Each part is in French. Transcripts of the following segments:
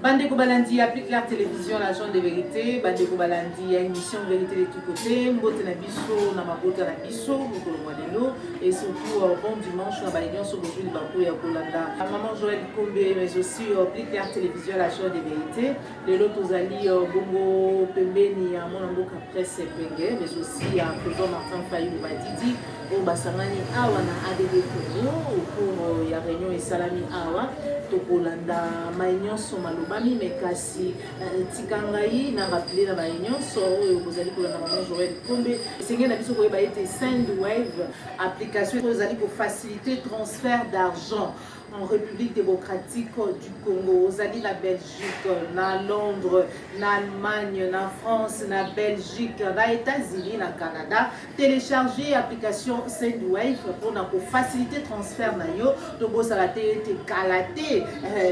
Bandeko Balandi applique la télévision, la chaîne de vérité. Bandeko Balandi a une émission vérité de tous côtés. Mbote na biso, na mabota na biso, mokolo mwadelo. Et surtout, bon dimanche, na baïdion sur bonjour de Bakou ya Kolanda. Maman Joël Kombe, mais aussi applique la télévision, la chaîne de vérité. Les lots Ozali, Bongo Pembeni, mon amboka presse Penge, mais aussi à président Martin Fayou Badidi. Au Basangani Awa na ADD Congo, pour ya réunion et salami Awa. Tokolanda maïnion so malobami mekasi tikangai na rappeler na maïnion so bozali kolanda maman Joël Kombe sengé na biso koyeba ete Sendwave application bozali pour faciliter transfert d'argent en République démocratique du Congo, aux alliés la Belgique, na Londres, na Allemagne, na France, na Belgique, na États-Unis, na Canada. Télécharger l'application Sendwave pour faciliter transfert na yo. Togo salate te kalate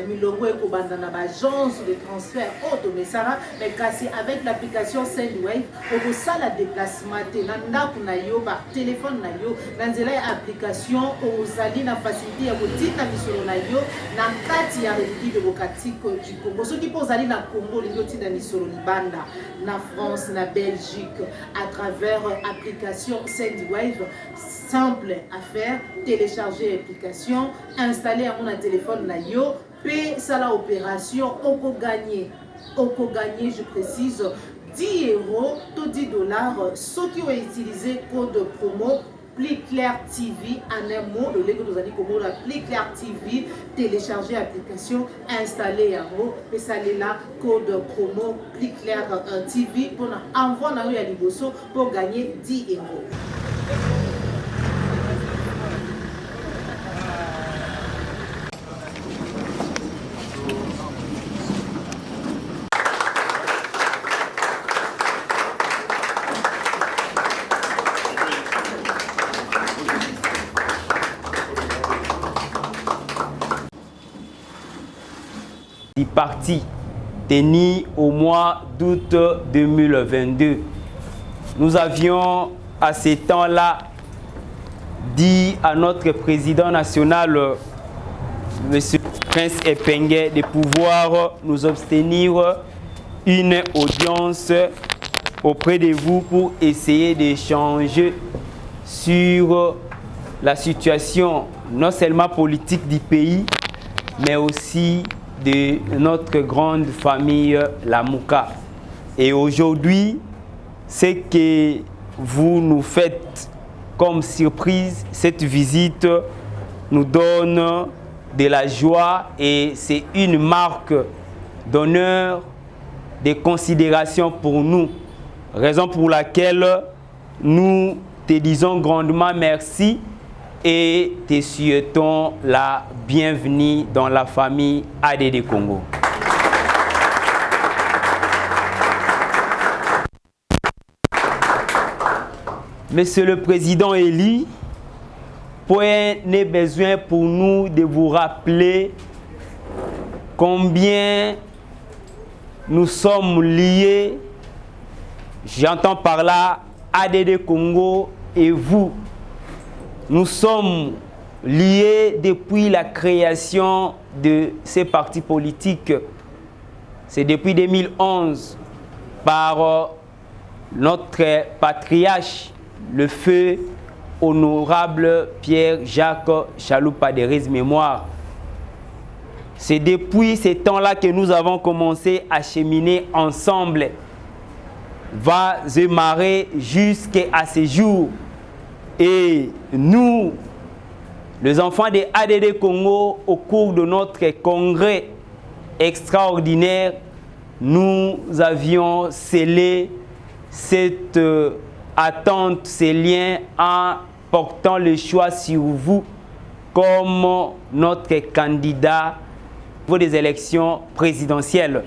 milongo eko banda na agence de transfert auto mesara mais kasi avec l'application Sendwave pour ça la déplacement te na ndaku na yo par téléphone na yo na nzela application aux alliés na facilité ya kotina na yo na kati ya République démocratique du Congo. Ceux qui posent aller na Congo, les autres dans misolo libanda, na France, na Belgique, à travers application Sendwave, simple à faire, télécharger l'application, installer à mon téléphone na yo, payer ça la opération, oko gagner, je précise 10 euros, tout 10 dollars, ceux qui ont utilisé code promo Plus Clair TV en un mot, le Lego nous a dit comment la Plus Clair TV, télécharger l'application, installer un mot, et ça est là, code promo Plus Clair TV pour envoyer à Liboso pour gagner 10 euros. Parti tenu au mois d'août 2022. Nous avions à ces temps-là dit à notre président national, M. Prince Epenge, de pouvoir nous obtenir une audience auprès de vous pour essayer d'échanger sur la situation non seulement politique du pays, mais aussi de notre grande famille la Mouka. Et aujourd'hui, ce que vous nous faites comme surprise, cette visite nous donne de la joie et c'est une marque d'honneur, de considération pour nous. Raison pour laquelle nous te disons grandement merci et te souhaitons la bienvenue dans la famille ADD Congo. Monsieur le Président élu, point n'est besoin pour nous de vous rappeler combien nous sommes liés, j'entends par là ADD Congo et vous. Nous sommes liés depuis la création de ces partis politiques. C'est depuis 2011 par notre patriarche, le feu honorable Pierre-Jacques Chaloupa de Riz Mémoire. C'est depuis ces temps-là que nous avons commencé à cheminer ensemble, va se marrer jusqu'à ce jour. Et nous, les enfants de ADD Congo, au cours de notre congrès extraordinaire, nous avions scellé cette attente, ces liens en portant le choix sur vous comme notre candidat pour des élections présidentielles.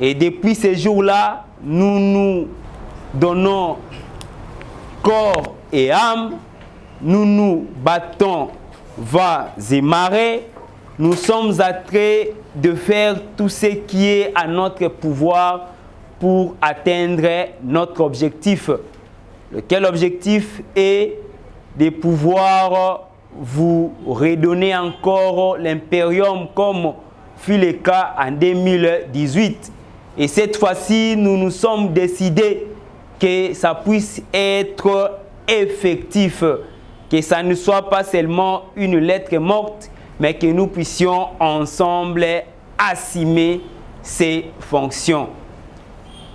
Et depuis ces jours-là, nous nous donnons corps et âme, nous nous battons va et marée, nous sommes en train de faire tout ce qui est à notre pouvoir pour atteindre notre objectif. Lequel objectif est de pouvoir vous redonner encore l'impérium comme fut le cas en 2018. Et cette fois-ci, nous nous sommes décidés que ça puisse être effectif, que ça ne soit pas seulement une lettre morte, mais que nous puissions ensemble assumer ces fonctions.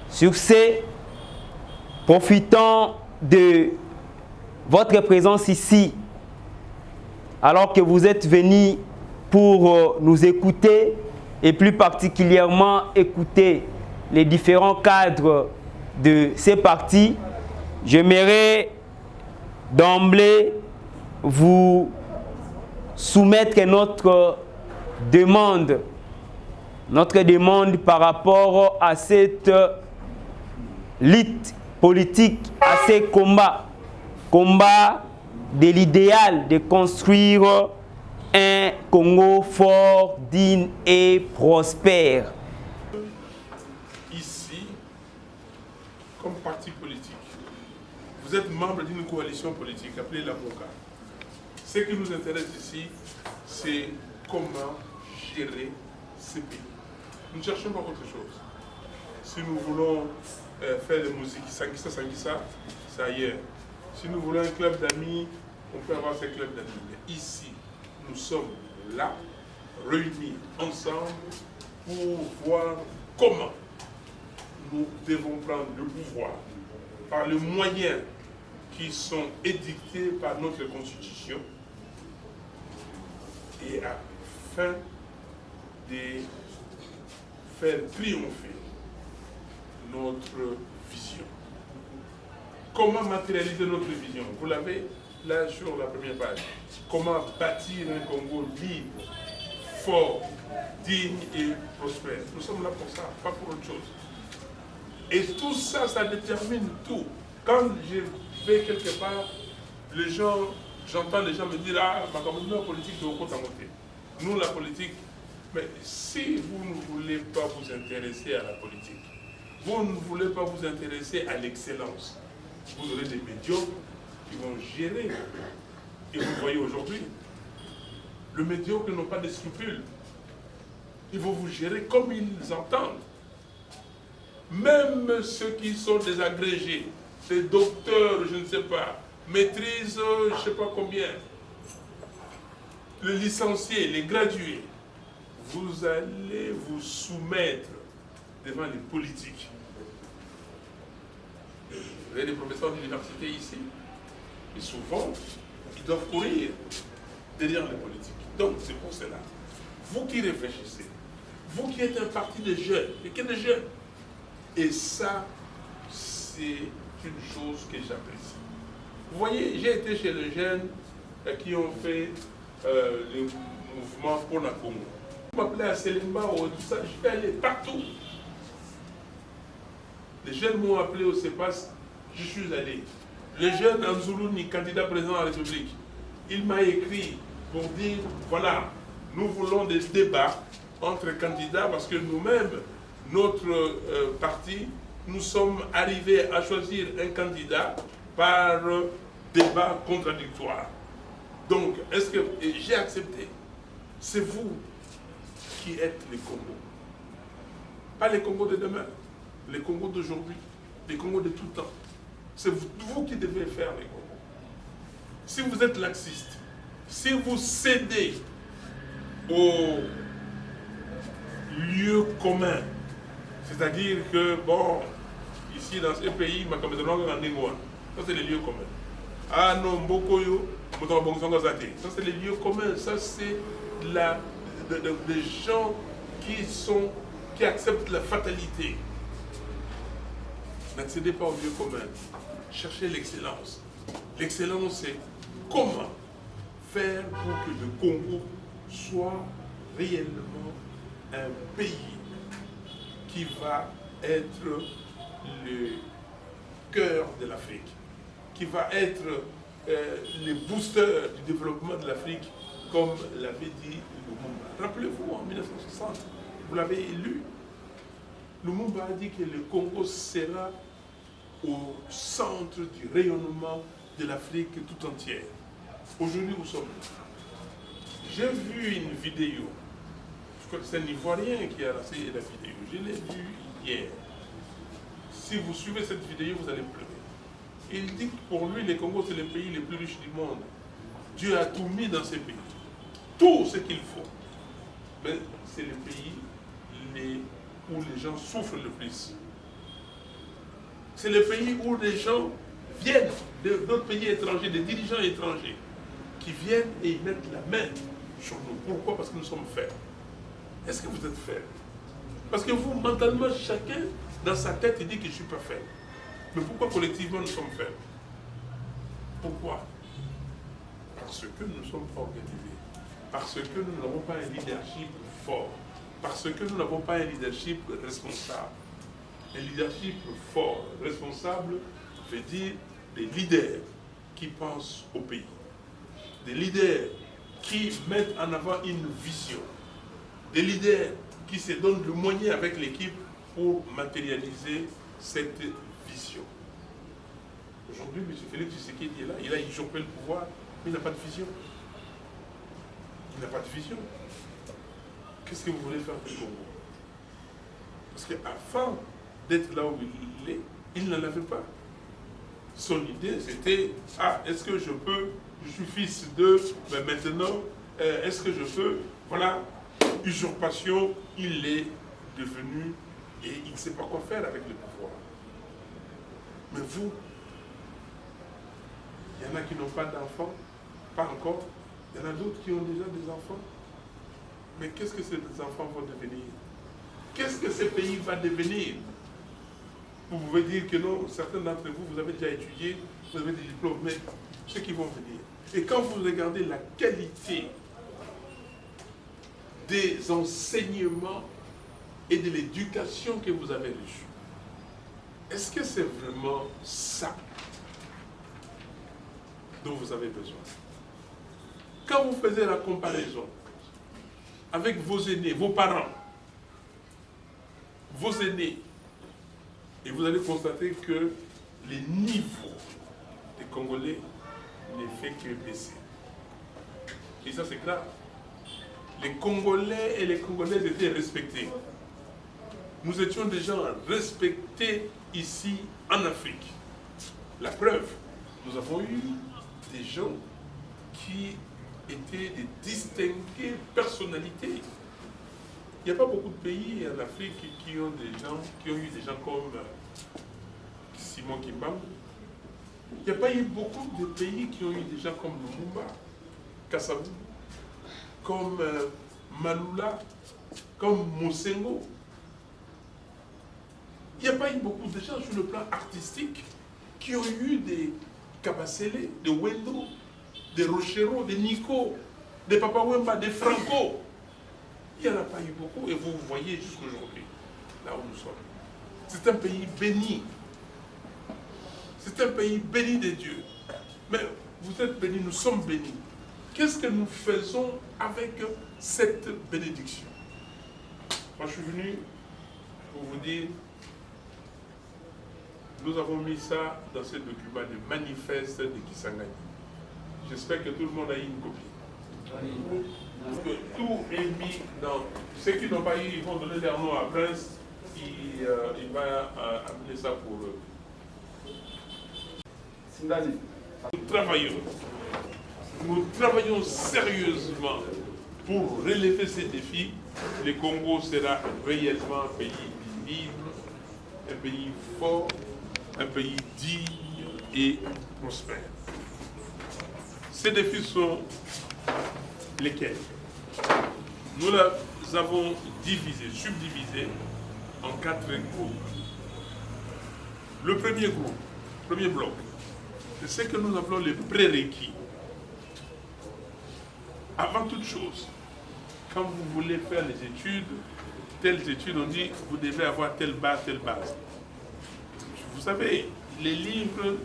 Sur ce, profitons de votre présence ici, alors que vous êtes venus pour nous écouter et plus particulièrement écouter les différents cadres de ces partis. J'aimerais d'emblée vous soumettre notre demande par rapport à cette lutte politique, à ces combats de l'idéal de construire un Congo fort, digne et prospère. Ici, comme parti politique, vous êtes membre d'une coalition politique appelée la MOCA. Ce qui nous intéresse ici, c'est comment gérer ces pays. Nous ne cherchons pas autre chose. Si nous voulons faire de la musique Sangisa, c'est ailleurs. Si nous voulons un club d'amis, on peut avoir ces clubs d'amis. Mais ici, nous sommes là, réunis ensemble, pour voir comment nous devons prendre le pouvoir par les moyens qui sont édictés par notre Constitution et afin de faire triompher notre vision. Comment matérialiser notre vision? Vous l'avez là sur la première page. Comment bâtir un Congo libre, fort, digne et prospère. Nous sommes là pour ça, pas pour autre chose. Et tout ça, ça détermine tout. Quand je vais quelque part, les gens, j'entends les gens me dire, ah, ma communauté politique de haut à monter. Nous, la politique, mais si vous ne voulez pas vous intéresser à la politique, vous ne voulez pas vous intéresser à l'excellence, vous aurez des médiocres qui vont gérer. Et vous voyez aujourd'hui, le médiocre n'ont pas de scrupules. Ils vont vous gérer comme ils entendent. Même ceux qui sont des agrégés, des docteurs, je ne sais pas, maîtrisent je ne sais pas combien, les licenciés, les gradués, vous allez vous soumettre devant les politiques. Vous avez des professeurs d'université ici, et souvent, ils doivent courir derrière les politiques. Donc, c'est pour cela. Vous qui réfléchissez, vous qui êtes un parti de jeunes, et que des jeunes, et ça, c'est une chose que j'apprécie. Vous voyez, j'ai été chez les jeunes qui ont fait le mouvement pour la Congo. Je m'appelais à Selimba, tout ça, je suis allé partout. Les jeunes m'ont appelé au CEPAS, je suis allé. Le jeune Anzoulouni, candidat président de la République, il m'a écrit pour dire, voilà, nous voulons des débats entre candidats parce que nous-mêmes, notre parti, nous sommes arrivés à choisir un candidat par débat contradictoire. Donc, est-ce que j'ai accepté? C'est vous qui êtes les Congos. Pas les Congos de demain, les Congos d'aujourd'hui, les Congos de tout temps. C'est vous qui devez faire les Congos. Si vous êtes laxiste, si vous cédez aux lieux communs, c'est-à-dire que, bon, ici dans ce pays, ça c'est les lieux communs. Ah non, Mbokoyo, ça c'est les lieux communs, ça c'est des gens qui acceptent la fatalité. N'accédez pas aux lieux communs, cherchez l'excellence. L'excellence, c'est comment faire pour que le Congo soit réellement un pays qui va être le cœur de l'Afrique, qui va être le booster du développement de l'Afrique, comme l'avait dit Lumumba. Rappelez-vous, en 1960, vous l'avez élu, Lumumba a dit que le Congo sera au centre du rayonnement de l'Afrique tout entière. Aujourd'hui, où sommes-nous? J'ai vu une vidéo c'est un Ivoirien qui a lancé la vidéo. Je l'ai vue hier. Si vous suivez cette vidéo, vous allez pleurer. Il dit que pour lui, le Congo, c'est le pays le plus riche du monde. Dieu a tout mis dans ces pays. Tout ce qu'il faut. Mais c'est le pays où les gens souffrent le plus. C'est le pays où les gens viennent d'autres pays étrangers, des dirigeants étrangers, qui viennent et ils mettent la main sur nous. Pourquoi? Parce que nous sommes faibles. Est-ce que vous êtes faibles? Parce que vous, mentalement, chacun, dans sa tête, il dit que je ne suis pas faible. Mais pourquoi collectivement nous sommes faibles? Pourquoi? Parce que nous ne sommes pas organisés. Parce que nous n'avons pas un leadership fort. Parce que nous n'avons pas un leadership responsable. Un leadership fort, responsable, veut dire des leaders qui pensent au pays. Des leaders qui mettent en avant une vision. Des leaders qui se donnent le moyen avec l'équipe pour matérialiser cette vision. Aujourd'hui, M. Félix Tshisekedi est là, il a usurpé le pouvoir, mais il n'a pas de vision. Il n'a pas de vision. Qu'est-ce que vous voulez faire du Congo? Parce qu'avant d'être là où il est, il n'en avait pas. Son idée, c'était, est-ce que je peux, je suis fils de, mais maintenant, est-ce que je peux, voilà, usurpation, il est devenu, et il ne sait pas quoi faire avec le pouvoir. Mais vous, il y en a qui n'ont pas d'enfants, pas encore, il y en a d'autres qui ont déjà des enfants. Mais qu'est-ce que ces enfants vont devenir? Qu'est-ce que ce pays va devenir? Vous pouvez dire que non, certains d'entre vous, vous avez déjà étudié, vous avez des diplômes, mais ceux qui vont venir. Et quand vous regardez la qualité des enseignements et de l'éducation que vous avez reçue, est-ce que c'est vraiment ça dont vous avez besoin? Quand vous faisiez la comparaison avec vos aînés, vos parents, vos aînés, et vous allez constater que les niveaux des Congolais ne fait que baisser. Et ça, c'est grave. Les Congolais et les Congolaises étaient respectés. Nous étions des gens respectés ici en Afrique. La preuve, nous avons eu des gens qui étaient des distinguées personnalités. Il n'y a pas beaucoup de pays en Afrique qui ont eu des gens comme Simon Kimbangu. Il n'y a pas eu beaucoup de pays qui ont eu des gens comme Lumumba, Kassabou, comme Maloula, comme Mosengo. Il n'y a pas eu beaucoup de gens sur le plan artistique qui ont eu des Kabasele, des Wendo, des Rochero, des Nico, des Papa Wemba, des Franco. Il n'y en a pas eu beaucoup et vous voyez jusqu'aujourd'hui, là où nous sommes. C'est un pays béni. C'est un pays béni de Dieu. Mais vous êtes bénis, nous sommes bénis. Qu'est-ce que nous faisons avec cette bénédiction? Moi, je suis venu pour vous dire, nous avons mis ça dans ce document de manifeste de Kisangani. J'espère que tout le monde a eu une copie. Parce que tout est mis dans... Ceux qui n'ont pas eu, ils vont donner leur nom à Prince, il va amener ça pour eux. Nous travaillons sérieusement pour relever ces défis. Le Congo sera réellement un pays libre, un pays fort, un pays digne et prospère. Ces défis sont lesquels? Nous les avons divisés, subdivisés en 4 groupes. Le premier groupe, premier bloc, c'est ce que nous appelons les prérequis. Avant toute chose, quand vous voulez faire les études, telles études, on dit que vous devez avoir telle base, telle base. Vous savez, les livres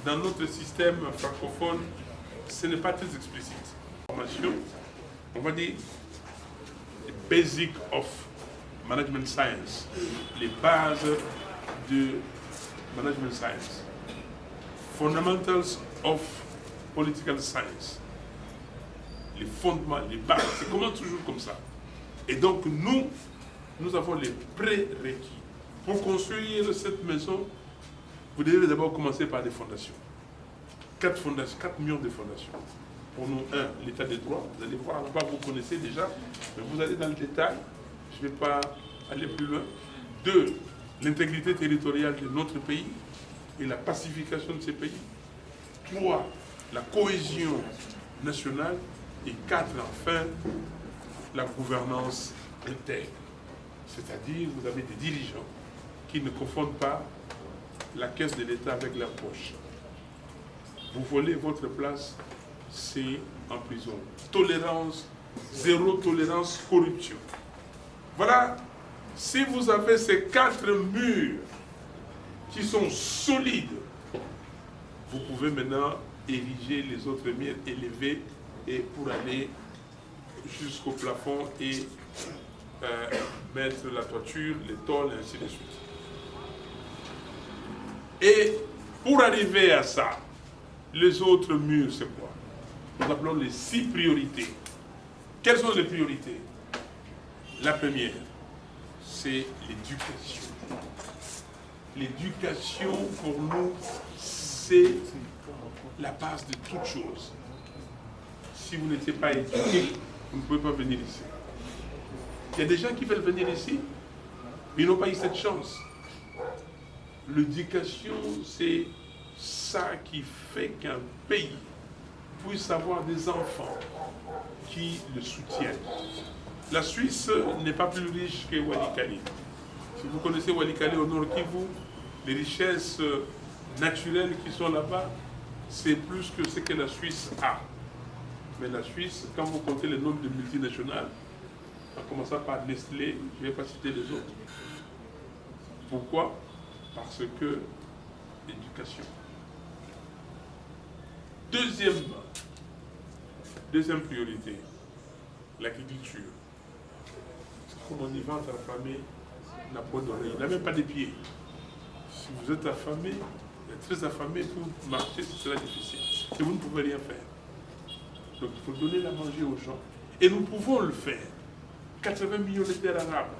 dans notre système francophone, ce n'est pas très explicite. Formation, on va dire les basics of management science, les bases de management science, fundamentals of political science, les fondements, les bases, c'est comment toujours comme ça. Et donc nous avons les prérequis. Pour construire cette maison, vous devez d'abord commencer par des fondations. 4 murs de fondations. Pour nous, 1, l'état des droits. Vous allez voir, là-bas, vous connaissez déjà, mais vous allez dans le détail. Je ne vais pas aller plus loin. 2, l'intégrité territoriale de notre pays et la pacification de ces pays. 3, la cohésion nationale. Et 4, enfin, la gouvernance intègre. C'est-à-dire, vous avez des dirigeants qui ne confondent pas la caisse de l'État avec la poche. Vous volez votre place, c'est en prison. Tolérance, zéro tolérance, corruption. Voilà, si vous avez ces 4 murs qui sont solides, vous pouvez maintenant ériger les autres murs élevés et pour aller jusqu'au plafond et mettre la toiture, les tôles et ainsi de suite. Et pour arriver à ça, les autres murs, c'est quoi? Nous appelons les 6 priorités. Quelles sont les priorités? La première, c'est l'éducation. L'éducation, pour nous, c'est la base de toute chose. Si vous n'étiez pas éduqué, vous ne pouvez pas venir ici. Il y a des gens qui veulent venir ici, mais ils n'ont pas eu cette chance. L'éducation, c'est ça qui fait qu'un pays puisse avoir des enfants qui le soutiennent. La Suisse n'est pas plus riche que Walikale. Si vous connaissez Walikale au Nord Kivu, les richesses naturelles qui sont là-bas, c'est plus que ce que la Suisse a. Mais la Suisse, quand vous comptez le nombre de multinationales, en commençant par Nestlé, je ne vais pas citer les autres. Pourquoi? Parce que l'éducation. Deuxième priorité, l'agriculture. Comme on y va, affamé, n'a pas d'oreille, il n'a même pas de pieds. Si vous êtes affamé, très affamé, pour marcher, ce sera difficile. Et vous ne pouvez rien faire. Donc il faut donner à manger aux gens. Et nous pouvons le faire. 80 millions de terres arables.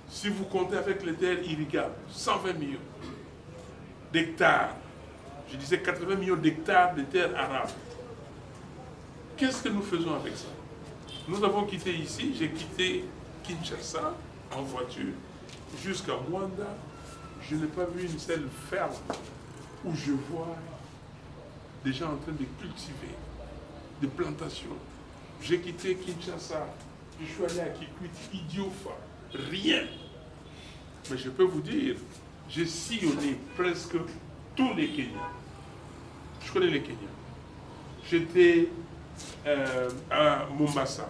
Si vous comptez avec les terres irrigables, 120 millions d'hectares. Je disais 80 millions d'hectares de terres arables. Qu'est-ce que nous faisons avec ça? Nous avons quitté ici, j'ai quitté Kinshasa en voiture jusqu'à Mwanda. Je n'ai pas vu une seule ferme où je vois des gens en train de cultiver des plantations. J'ai quitté Kinshasa, je suis allé à Kikwit, Idiofa, rien. Mais je peux vous dire, j'ai sillonné presque tous les Kenyans. Je connais les Kenyans. J'étais à Mombasa.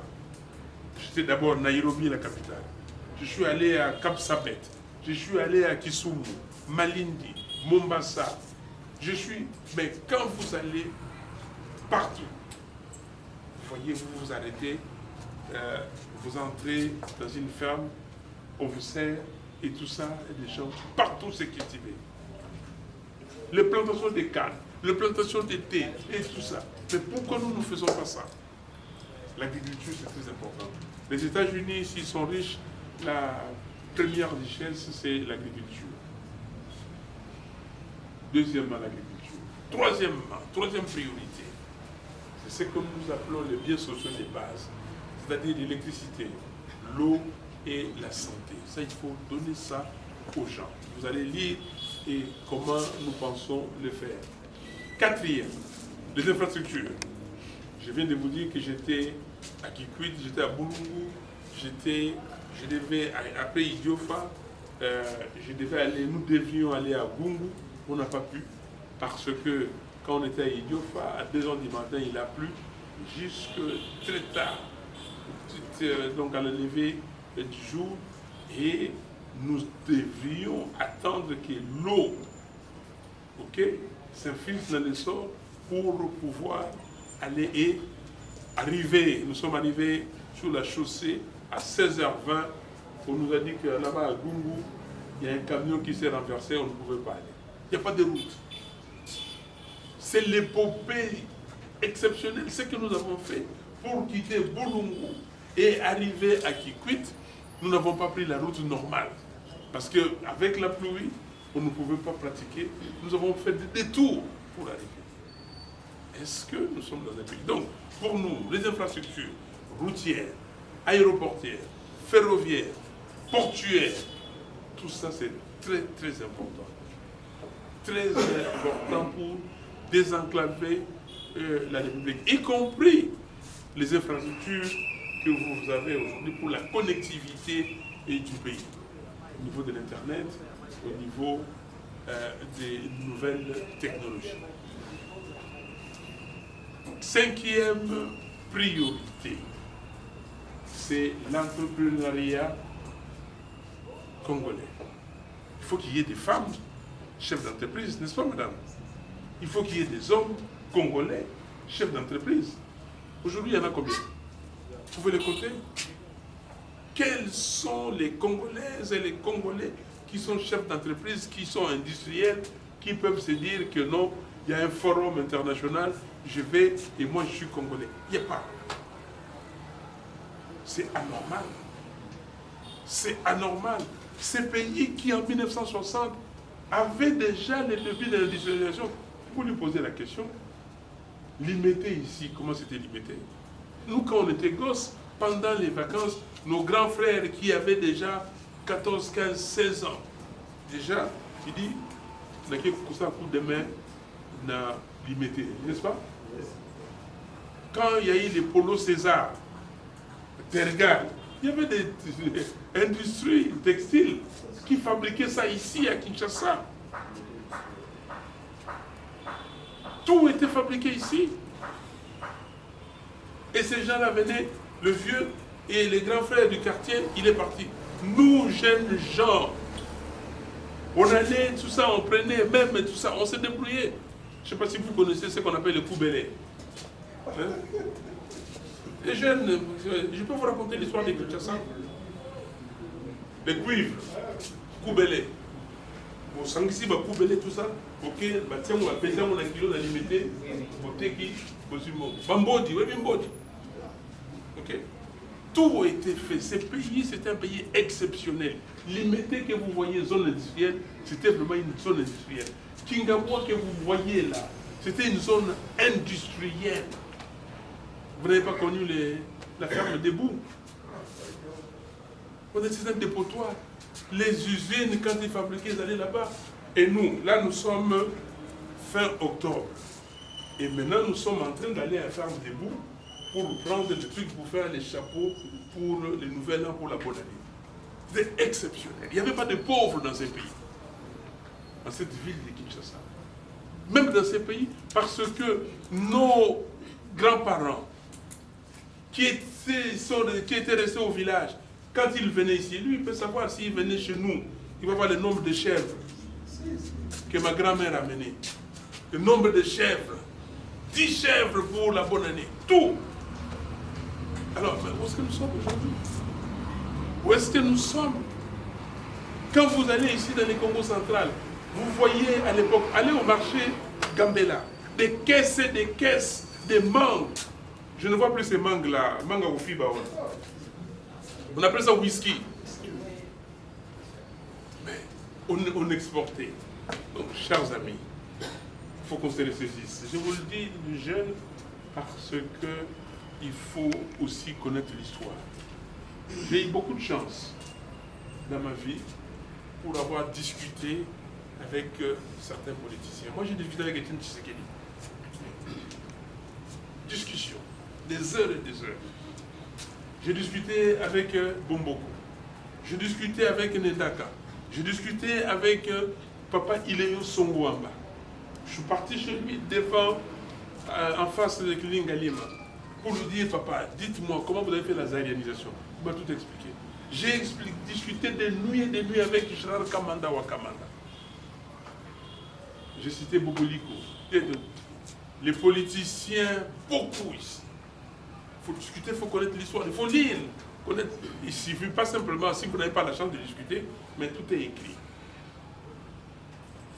J'étais d'abord à Nairobi, la capitale. Je suis allé à Kapsabet. Je suis allé à Kisumu, Malindi, Mombasa. Mais quand vous allez partout, vous voyez, vous vous arrêtez, vous entrez dans une ferme, on vous sert, et tout ça, et les gens, partout c'est cultivé. Les plantations de canne, les plantations de thé, et tout ça. Mais pourquoi nous ne faisons pas ça? L'agriculture, c'est très important. Les États-Unis, s'ils sont riches, la première richesse, c'est l'agriculture. Deuxièmement, l'agriculture. Troisième priorité, c'est ce que nous appelons les biens sociaux de base, c'est-à-dire l'électricité, l'eau et la santé. Ça, il faut donner ça aux gens. Vous allez lire et comment nous pensons le faire. Quatrième, les infrastructures. Je viens de vous dire que j'étais à Kikwit, j'étais à Bulungu, je devais, après Idiofa, nous devions aller à Gungu, on n'a pas pu, parce que quand on était à Idiofa, à 2h du matin, il a plu, jusque très tard, donc à la levée du jour, et nous devions attendre que l'eau s'infiltre dans le sol pour pouvoir aller et arriver. Nous sommes arrivés sur la chaussée à 16h20. On nous a dit que là-bas à Gungu, il y a un camion qui s'est renversé, on ne pouvait pas aller. Il n'y a pas de route. C'est l'épopée exceptionnelle, ce que nous avons fait pour quitter Bulungu Et arrivé à Kikwit, nous n'avons pas pris la route normale. Parce qu'avec la pluie, on ne pouvait pas pratiquer. Nous avons fait des détours pour arriver. Est-ce que nous sommes dans un pays? Donc, pour nous, les infrastructures routières, aéroportières, ferroviaires, portuaires, tout ça c'est très très important. Très important pour désenclaver la République, y compris les infrastructures que vous avez aujourd'hui pour la connectivité du pays, au niveau de l'Internet, au niveau des nouvelles technologies. Cinquième priorité, c'est l'entrepreneuriat congolais. Il faut qu'il y ait des femmes chefs d'entreprise, n'est-ce pas, madame? Il faut qu'il y ait des hommes congolais chefs d'entreprise. Aujourd'hui, il y en a combien? Vous pouvez les compter? Quels sont les Congolaises et les Congolais qui sont chefs d'entreprise, qui sont industriels, qui peuvent se dire que non, il y a un forum international, je vais et moi je suis Congolais? Il n'y a pas. C'est anormal. C'est anormal. Ces pays qui en 1960 avaient déjà les débuts de l'industrialisation, vous lui posez la question, limité ici, comment c'était limité? Nous, quand on était gosses, pendant les vacances, nos grands frères qui avaient déjà 14, 15, 16 ans, déjà, il dit, il n'y a que ça pour demain, n'a limité, n'est-ce pas? Quand il y a eu les polos César, Tergal, il y avait des industries textiles qui fabriquaient ça ici à Kinshasa. Tout était fabriqué ici. Et ces gens-là venaient, le vieux et les grands frères du quartier, il est parti. Nous, jeunes gens, on allait, tout ça, on prenait même tout ça, on s'est débrouillé. Je ne sais pas si vous connaissez ce qu'on appelle le koubélé. Hein? Les jeunes, je peux vous raconter l'histoire des Kinshasa. Les cuivres, koubélé. Bon, sans ici, va koubélé, tout ça. Ok, bah tiens, on va peser, on a kilo, on a limité. Beauté qui, Bambodi, oui, Bambodi. Ok. Tout a été fait. Ce pays, c'est un pays exceptionnel. Limité que vous voyez, zone industrielle, c'était vraiment une zone industrielle. Kingaboua que vous voyez là, c'était une zone industrielle. Vous n'avez pas connu la ferme des boues. On était un dépotoir. Les usines, quand ils fabriquaient, ils allaient là-bas. Et nous, là, nous sommes fin octobre. Et maintenant, nous sommes en train d'aller à la ferme des boues pour prendre des trucs pour faire les chapeaux pour les nouvelles ans, pour la bonne année. C'est exceptionnel. Il n'y avait pas de pauvres dans ces pays. Dans cette ville de Kinshasa. Même dans ces pays, parce que nos grands-parents, qui étaient restés au village, quand ils venaient ici, lui, il peut savoir s'il venait chez nous, il va voir le nombre de chèvres que ma grand-mère a mené. Le nombre de chèvres. 10 chèvres pour la bonne année. Tout. Alors, où est-ce que nous sommes aujourd'hui? Où est-ce que nous sommes? Quand vous allez ici dans les Congo central, vous voyez à l'époque, allez au marché Gambela, des caisses et des caisses de mangues. Je ne vois plus ces mangues-là, mangue au fiba. On appelle ça whisky. Mais on exportait. Donc, chers amis, il faut qu'on se ressaisisse. Je vous le dis, les jeunes, parce qu'il faut aussi connaître l'histoire. J'ai eu beaucoup de chance dans ma vie pour avoir discuté avec certains politiciens. Moi, j'ai discuté avec Etienne Tshisekedi. Discussion, des heures et des heures. J'ai discuté avec Bomboko. J'ai discuté avec Ndaka. J'ai discuté avec Papa Ileyo Songouamba. Je suis parti chez lui devant, en face de Kiling Galima, pour lui dire, papa, dites-moi comment vous avez fait la zaïrianisation. Il m'a tout expliqué. J'ai discuté des nuits et des nuits avec Gérard Kamanda Wakamanda. J'ai cité Boboliko. Les politiciens, beaucoup ici. Il faut discuter, il faut connaître l'histoire, il faut lire. Connaître. Il ne suffit pas simplement, si vous n'avez pas la chance de discuter, mais tout est écrit.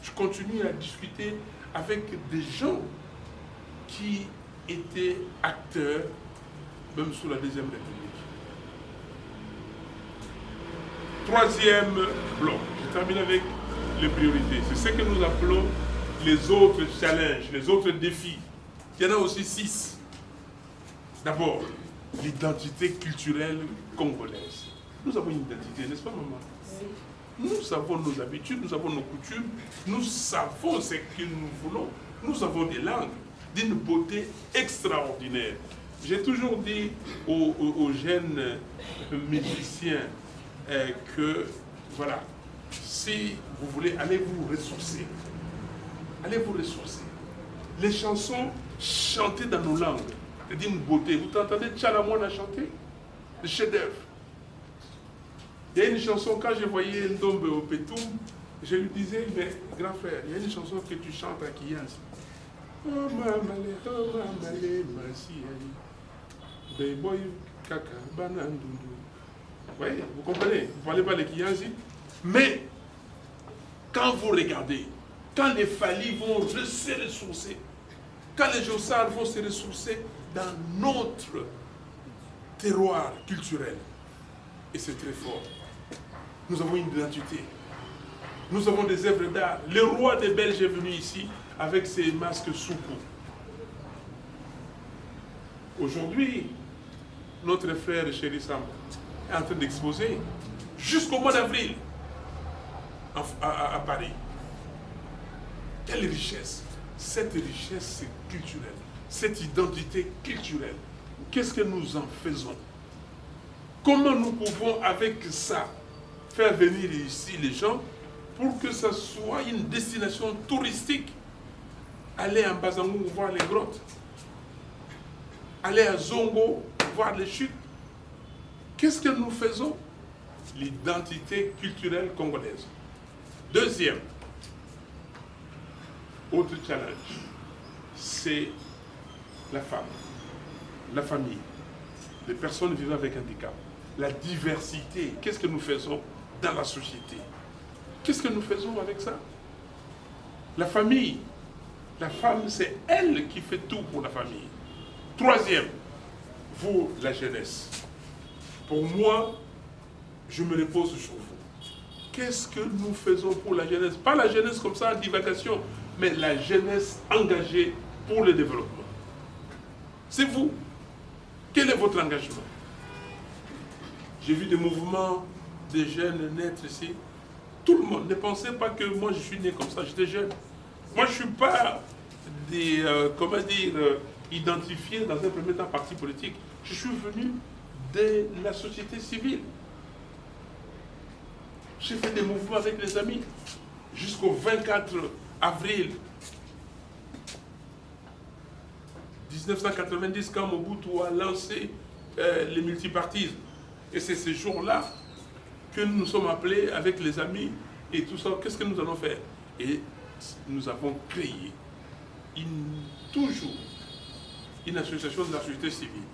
Je continue à discuter avec des gens qui étaient acteurs, même sous la Deuxième République. Troisième bloc, je termine avec les priorités. C'est ce que nous appelons les autres challenges, les autres défis. Il y en a aussi 6. D'abord, l'identité culturelle congolaise. Nous avons une identité, n'est-ce pas, maman? Nous avons nos habitudes, nous avons nos coutumes, nous savons ce que nous voulons. Nous avons des langues d'une beauté extraordinaire. J'ai toujours dit aux jeunes musiciens que, voilà, si vous voulez, allez vous ressourcer. Allez vous ressourcer. Les chansons chantées dans nos langues, c'est d'une beauté. Vous entendez Tchalamouane chanter? Le chef-d'œuvre. Il y a une chanson, quand je voyais Ndombe au Pétoum, je lui disais, mais grand frère, il y a une chanson que tu chantes à Kiyanzi. Oh mamale, merci. Boy, kaka, banandundu. Vous voyez, vous comprenez? Vous ne parlez pas les Kiyanzi. Mais, quand vous regardez, quand les Fali vont se ressourcer, quand les Jossards vont se ressourcer dans notre terroir culturel, et c'est très fort. Nous avons une identité. Nous avons des œuvres d'art. Le roi des Belges est venu ici avec ses masques Soukou. Aujourd'hui, notre frère Chéri Samba est en train d'exposer jusqu'au mois d'avril à Paris. Quelle richesse! Cette richesse culturelle, cette identité culturelle, qu'est-ce que nous en faisons? Comment nous pouvons avec ça faire venir ici les gens pour que ça soit une destination touristique? Aller en Bazangou voir les grottes, aller à Zongo voir les chutes. Qu'est-ce que nous faisons? L'identité culturelle congolaise. Deuxième, autre challenge, c'est la femme, la famille, les personnes vivant avec handicap, la diversité. Qu'est-ce que nous faisons dans la société? Qu'est-ce que nous faisons avec ça? La famille, la femme, c'est elle qui fait tout pour la famille. Troisième, vous, la jeunesse. Pour moi, je me repose sur vous. Qu'est-ce que nous faisons pour la jeunesse? Pas la jeunesse comme ça en divagation, mais la jeunesse engagée pour le développement. C'est vous. Quel est votre engagement? J'ai vu des mouvements de jeunes naître ici. Tout le monde. Ne pensez pas que moi je suis né comme ça, j'étais jeune. Moi je ne suis pas identifié dans un premier temps parti politique. Je suis venu de la société civile. J'ai fait des mouvements avec les amis jusqu'au 24 avril 1990 quand Mobutu a lancé les multipartismes. Et c'est ce jour-là que nous sommes appelés avec les amis et tout ça. Qu'est-ce que nous allons faire? Et nous avons créé toujours une association de la société civile,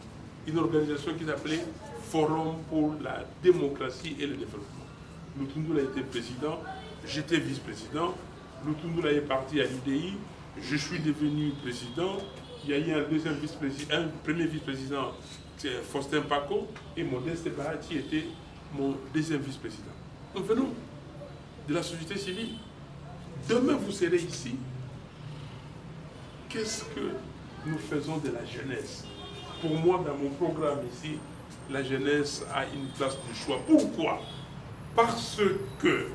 une organisation qui s'appelait Forum pour la démocratie et le développement. Lutundula était président, j'étais vice-président. Lutundula est parti à l'UDI, je suis devenu président. Il y a eu un deuxième vice-président, un premier vice-président, c'est Faustin Paco, et Modeste Bahati était mon deuxième vice-président. Nous venons de la société civile. Demain, vous serez ici. Qu'est-ce que nous faisons de la jeunesse? Pour moi, dans mon programme ici, la jeunesse a une place de choix. Pourquoi? Parce que,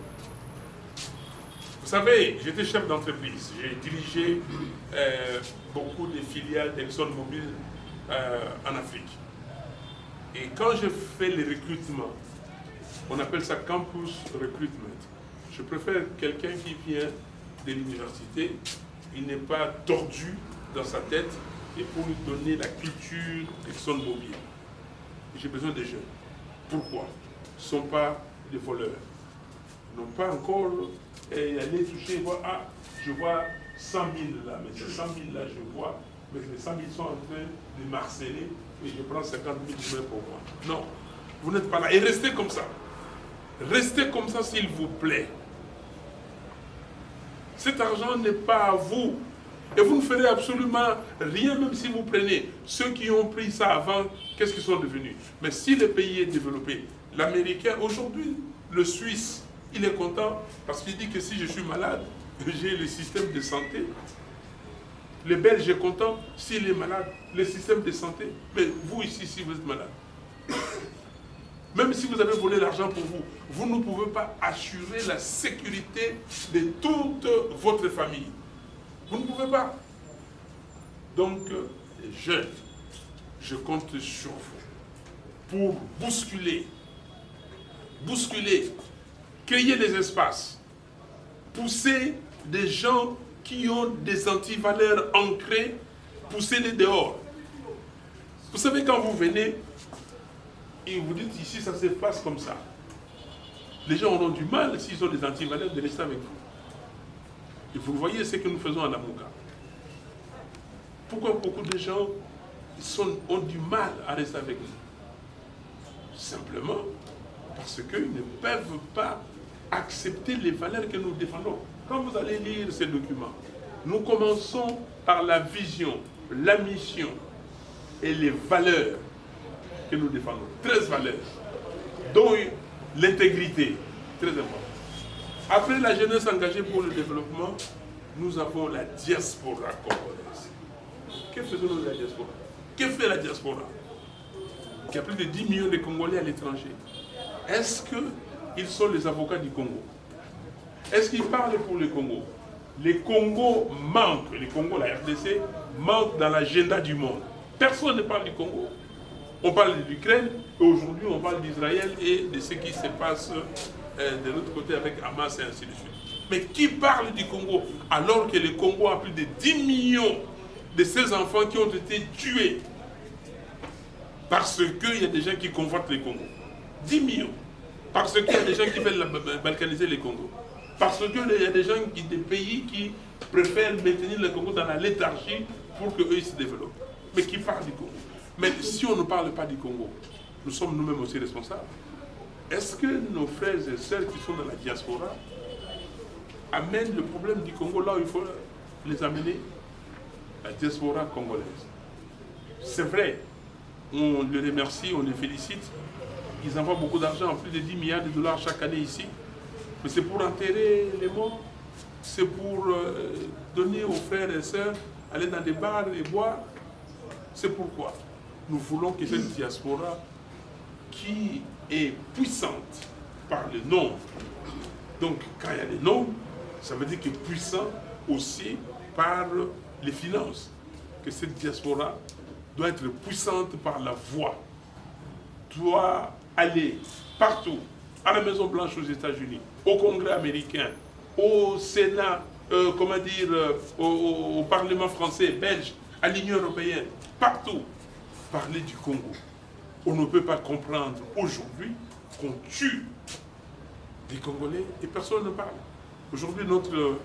vous savez, j'étais chef d'entreprise. J'ai dirigé beaucoup de filiales d'ExxonMobil en Afrique. Et quand je fais les recrutements, on appelle ça campus recruitment. Je préfère quelqu'un qui vient de l'université, il n'est pas tordu dans sa tête, et pour lui donner la culture ExxonMobil. J'ai besoin des jeunes. Pourquoi? Ce ne sont pas des voleurs. Ils n'ont pas encore aller toucher, voir, ah, je vois 100 000 là, mais ces 100 000 là, je vois, mais les 100 000 sont en train de marceler et je prends 50 000 pour moi. Non, vous n'êtes pas là. Et restez comme ça. Restez comme ça, s'il vous plaît. Cet argent n'est pas à vous. Et vous ne ferez absolument rien, même si vous prenez ceux qui ont pris ça avant, qu'est-ce qu'ils sont devenus? Mais si le pays est développé, l'Américain, aujourd'hui, Le Suisse, il est content parce qu'il dit que si je suis malade, j'ai le système de santé. Le Belge est content s'il est malade, le système de santé. Mais vous ici, si vous êtes malade, même si vous avez volé l'argent pour vous, vous ne pouvez pas assurer la sécurité de toute votre famille. Vous ne pouvez pas. Donc, les jeunes, je compte sur vous pour bousculer, créer des espaces, pousser des gens qui ont des antivaleurs ancrées, poussez-les dehors. Vous savez, quand vous venez et vous dites ici, ça se passe comme ça, les gens auront du mal, s'ils ont des antivaleurs, de rester avec vous. Et vous voyez ce que nous faisons à Namouka. Pourquoi beaucoup de gens ont du mal à rester avec nous? Simplement parce qu'ils ne peuvent pas accepter les valeurs que nous défendons. Quand vous allez lire ces documents, nous commençons par la vision, la mission et les valeurs que nous défendons. 13 valeurs, dont l'intégrité, très important. Après la jeunesse engagée pour le développement, nous avons la diaspora congolaise. Que faisons-nous de la diaspora? Que fait la diaspora? Il y a plus de 10 millions de Congolais à l'étranger. Est-ce qu'ils sont les avocats du Congo? Est-ce qu'ils parlent pour le Congo? Les Congos manquent, les Congos, la RDC, manquent dans l'agenda du monde. Personne ne parle du Congo. On parle de l'Ukraine, et aujourd'hui on parle d'Israël et de ce qui se passe de l'autre côté avec Hamas et ainsi de suite. Mais qui parle du Congo alors que le Congo a plus de 10 millions de ces enfants qui ont été tués parce qu'il y a des gens qui convoitent le Congo? 10 millions. Parce qu'il y a des gens qui veulent balkaniser le Congo. Parce qu'il y a des gens, des pays qui préfèrent maintenir le Congo dans la léthargie pour qu'eux se développent. Mais qui parlent du Congo? Mais si on ne parle pas du Congo, nous sommes nous-mêmes aussi responsables. Est-ce que nos frères et sœurs qui sont dans la diaspora amènent le problème du Congo là où il faut les amener? La diaspora congolaise. C'est vrai, on les remercie, on les félicite. Ils envoient beaucoup d'argent, plus de 10 milliards de dollars chaque année ici. Mais c'est pour enterrer les morts, c'est pour donner aux frères et sœurs, aller dans des bars et boire. C'est pourquoi nous voulons que cette diaspora qui est puissante par le nombre, donc quand il y a des nombres, ça veut dire que puissant aussi par les finances, que cette diaspora doit être puissante par la voix, doit aller partout, à la Maison Blanche aux États-Unis, au Congrès américain, au Sénat, au Parlement français, belge, à l'Union européenne, partout, parler du Congo. On ne peut pas comprendre aujourd'hui qu'on tue des Congolais et personne ne parle. Aujourd'hui, notre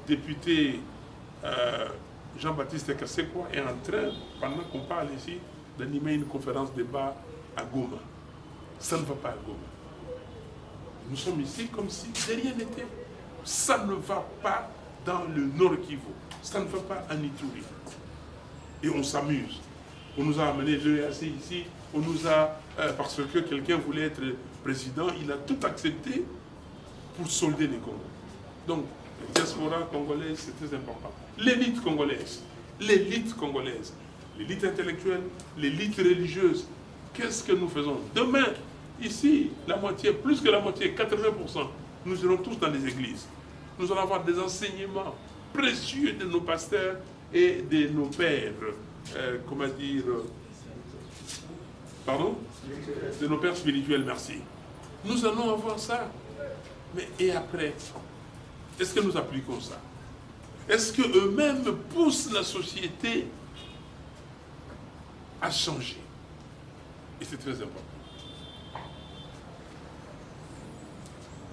député Jean-Baptiste Kassekwa est en train, pendant qu'on parle ici, d'animer une conférence débat à Goma. Ça ne va pas à Goma. Nous sommes ici comme si de rien n'était. Ça ne va pas dans le Nord Kivu. Ça ne va pas en Ituri. Et on s'amuse. On nous a amené l'EAC ici. On nous a, parce que quelqu'un voulait être président, il a tout accepté pour solder les Congos. Donc, la diaspora congolaise, c'est très important. L'élite congolaise, l'élite intellectuelle, l'élite religieuse, qu'est-ce que nous faisons? Demain, ici, la moitié, plus que la moitié, 80%, nous irons tous dans les églises. Nous allons avoir des enseignements précieux de nos pasteurs et de nos pères, de nos pères spirituels, merci. Nous allons avoir ça. Mais et après, est-ce que nous appliquons ça? Est-ce qu'eux-mêmes poussent la société à changer? Et c'est très important.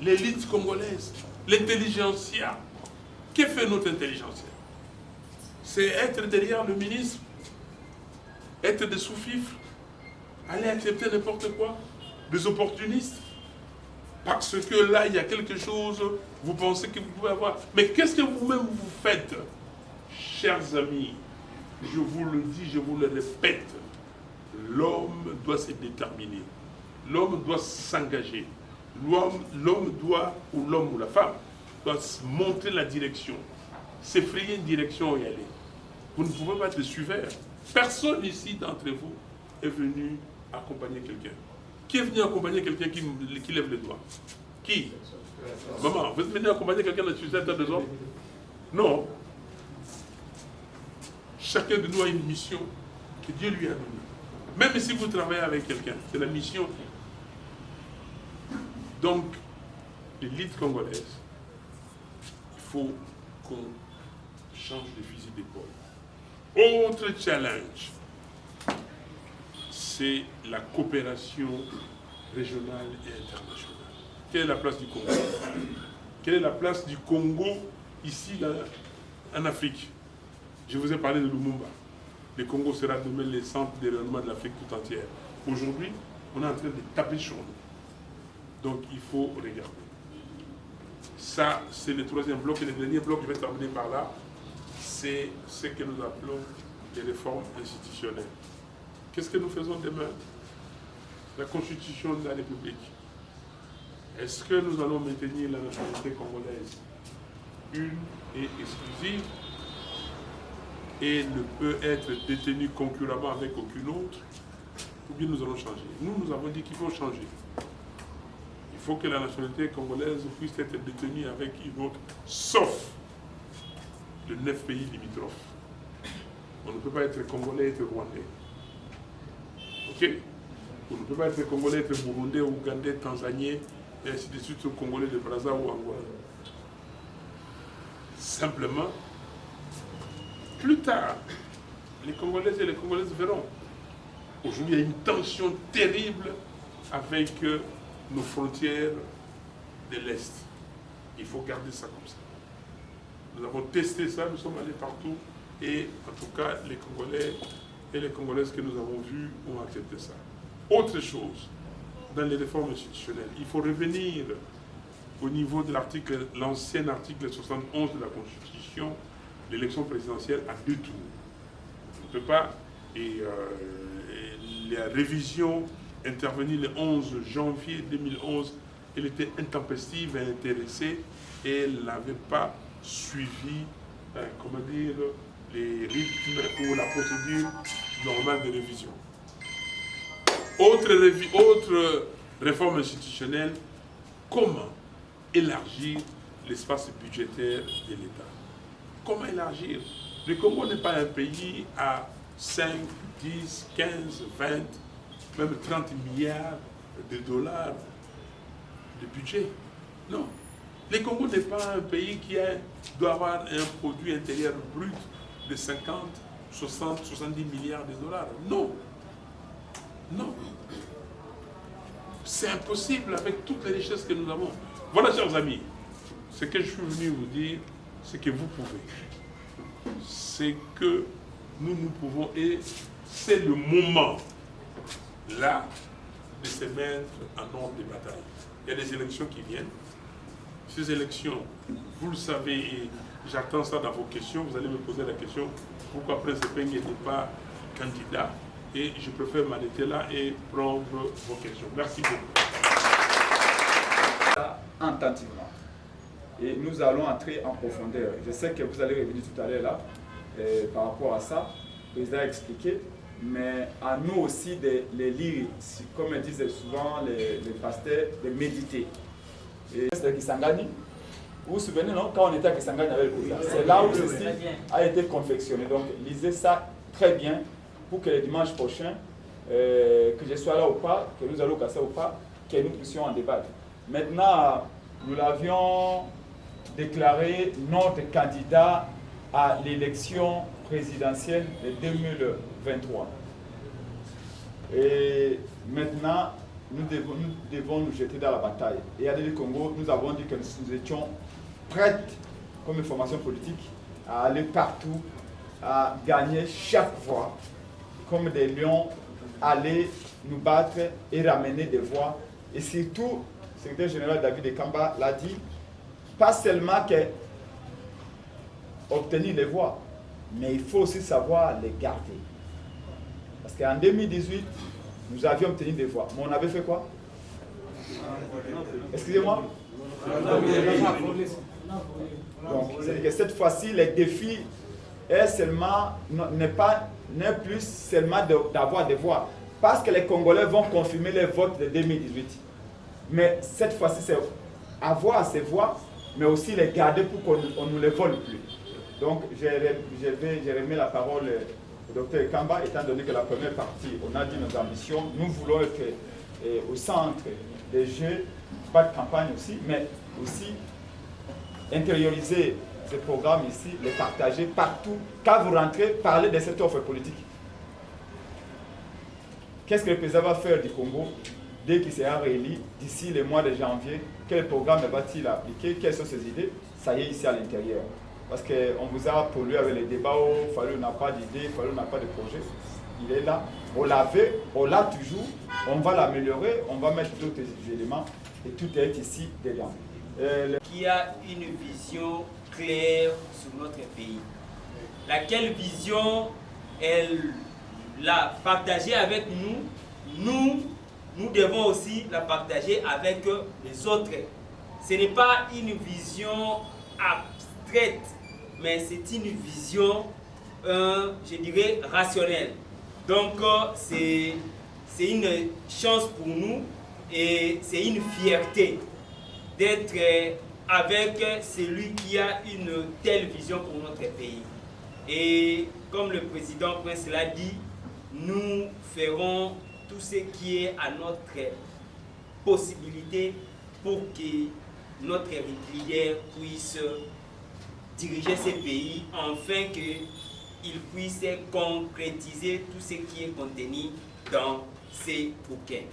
L'élite congolaise, l'intelligentsia. Que fait notre intelligentsia? C'est être derrière le ministre, être des sous-fifres, aller accepter n'importe quoi, des opportunistes. Parce que là, il y a quelque chose, vous pensez que vous pouvez avoir. Mais qu'est-ce que vous-même vous faites? Chers amis, je vous le dis, je vous le répète, l'homme doit se déterminer. L'homme doit s'engager. l'homme doit, ou l'homme ou la femme, doit se montrer la direction, s'effrayer une direction où y aller. Vous ne pouvez pas être suiveur. Personne ici d'entre vous est venu accompagner quelqu'un. Qui est venu accompagner quelqu'un qui lève le doigt? Qui? Maman, vous êtes venu accompagner quelqu'un dans le suicide de 2 ans? Non. Chacun de nous a une mission que Dieu lui a donnée. Même si vous travaillez avec quelqu'un, c'est la mission. Donc, l'élite congolaise, il faut qu'on change de fusil d'épaule. Autre challenge, c'est la coopération régionale et internationale. Quelle est la place du Congo? Quelle est la place du Congo ici en Afrique? Je vous ai parlé de Lumumba. Le Congo sera demain le centre de rayonnement de l'Afrique tout entière. Aujourd'hui, on est en train de taper sur nous. Donc il faut regarder. Ça, c'est le 3e bloc. Et le dernier bloc, je vais terminer par là, c'est ce que nous appelons les réformes institutionnelles. Qu'est-ce que nous faisons demain? La Constitution de la République. Est-ce que nous allons maintenir la nationalité congolaise une et exclusive et ne peut être détenue concurremment avec aucune autre, ou bien nous allons changer? Nous avons dit qu'il faut changer. Il faut que la nationalité congolaise puisse être détenue avec une autre, sauf les 9 pays limitrophes. On ne peut pas être congolais et être rwandais. Ok? On ne peut pas être congolais, être burundais, ougandais, tanzanien, et ainsi de suite, congolais de Brazza ou Angola. Simplement, plus tard, les Congolaises et les Congolaises verront. Aujourd'hui, il y a une tension terrible avec nos frontières de l'Est. Il faut garder ça comme ça. Nous avons testé ça, nous sommes allés partout, et en tout cas, les Congolais et les Congolaises que nous avons vus ont accepté ça. Autre chose, dans les réformes institutionnelles, il faut revenir au niveau de l'ancien article 71 de la Constitution, l'élection présidentielle à 2 tours. On ne peut pas, la révision intervenue le 11 janvier 2011, elle était intempestive et intéressée, et elle n'avait pas suivi, comment dire, les rythmes ou la procédure normale de révision. Autre réforme institutionnelle, comment élargir l'espace budgétaire de l'État? Comment élargir? Le Congo n'est pas un pays à 5, 10, 15, 20, même 30 milliards de dollars de budget. Non. Le Congo n'est pas un pays qui doit avoir un produit intérieur brut de 50, 60, 70 milliards de dollars. Non. Non. C'est impossible avec toutes les richesses que nous avons. Voilà, chers amis, ce que je suis venu vous dire, c'est que vous pouvez. C'est que nous pouvons, et c'est le moment, là, de se mettre en ordre de bataille. Il y a des élections qui viennent. Ces élections, vous le savez, et j'attends ça dans vos questions, vous allez me poser la question, pourquoi Prince Epenge n'était pas candidat? Et je préfère m'arrêter là et prendre vos questions. Merci beaucoup. Attentivement. Et nous allons entrer en profondeur. Je sais que vous allez revenir tout à l'heure là, par rapport à ça. Le président a expliqué, mais à nous aussi de les lire, comme disaient souvent les pasteurs, de méditer. Et c'est Kisangani. Vous vous souvenez, non, quand on était à Kisangani avec le président, c'est là où ceci a été confectionné. Donc, lisez ça très bien pour que le dimanche prochain, que je sois là ou pas, que nous allons casser ou pas, que nous puissions en débattre. Maintenant, nous l'avions déclaré notre candidat à l'élection présidentielle de 2023. Et maintenant, nous devons nous jeter dans la bataille. Et à l'île du Congo, nous avons dit que nous étions prêts, comme formation politique, à aller partout, à gagner chaque fois, comme des lions, aller nous battre et ramener des voix. Et surtout, le secrétaire général David Ekamba l'a dit, pas seulement que obtenir les voix, mais il faut aussi savoir les garder. Parce qu'en 2018, nous avions obtenu des voix. Mais on avait fait quoi? Excusez-moi. Donc, c'est que cette fois-ci, les défis n'est plus seulement d'avoir des voix. Parce que les Congolais vont confirmer les votes de 2018. Mais cette fois-ci, c'est avoir ces voix, mais aussi les garder pour qu'on ne nous les vole plus. Donc, j'ai remis la parole au docteur Kamba, étant donné que la première partie, on a dit nos ambitions. Nous voulons être au centre des jeux, pas de campagne aussi, mais aussi intérioriser ces programmes ici, les partager partout. Quand vous rentrez, parlez de cette offre politique. Qu'est-ce que le président va faire du Congo dès qu'il sera réélu d'ici le mois de janvier? Quel programme va-t-il appliquer? Quelles sont ses idées? Ça y est, ici à l'intérieur. Parce qu'on vous a pollué avec les débats où il fallait on n'a pas d'idée, il fallait on n'a pas de projet. Il est là. On l'avait, on l'a toujours. On va l'améliorer, on va mettre d'autres éléments et tout est ici dedans. Qui a une vision claire sur notre pays. Laquelle vision elle l'a partagée avec nous, nous devons aussi la partager avec les autres. Ce n'est pas une vision abstraite, mais c'est une vision, je dirais, rationnelle. Donc, c'est une chance pour nous et c'est une fierté d'être avec celui qui a une telle vision pour notre pays. Et comme le président Prince l'a dit, nous ferons tout ce qui est à notre possibilité pour que notre leader puisse diriger ce pays, afin qu'il puisse concrétiser tout ce qui est contenu dans ces bouquins.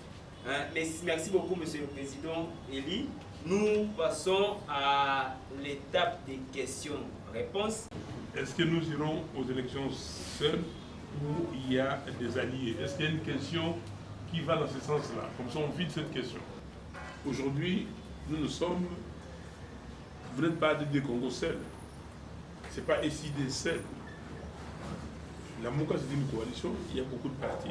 Merci beaucoup, Monsieur le Président Elie. Nous passons à l'étape des questions-réponses. Est-ce que nous irons aux élections seuls ou il y a des alliés? Est-ce qu'il y a une question qui va dans ce sens-là? Comme ça, on vide cette question. Aujourd'hui, nous sommes... Vous n'êtes pas des Congo seuls. Ce n'est pas SID seul. La MOCA, c'est une coalition, il y a beaucoup de partis.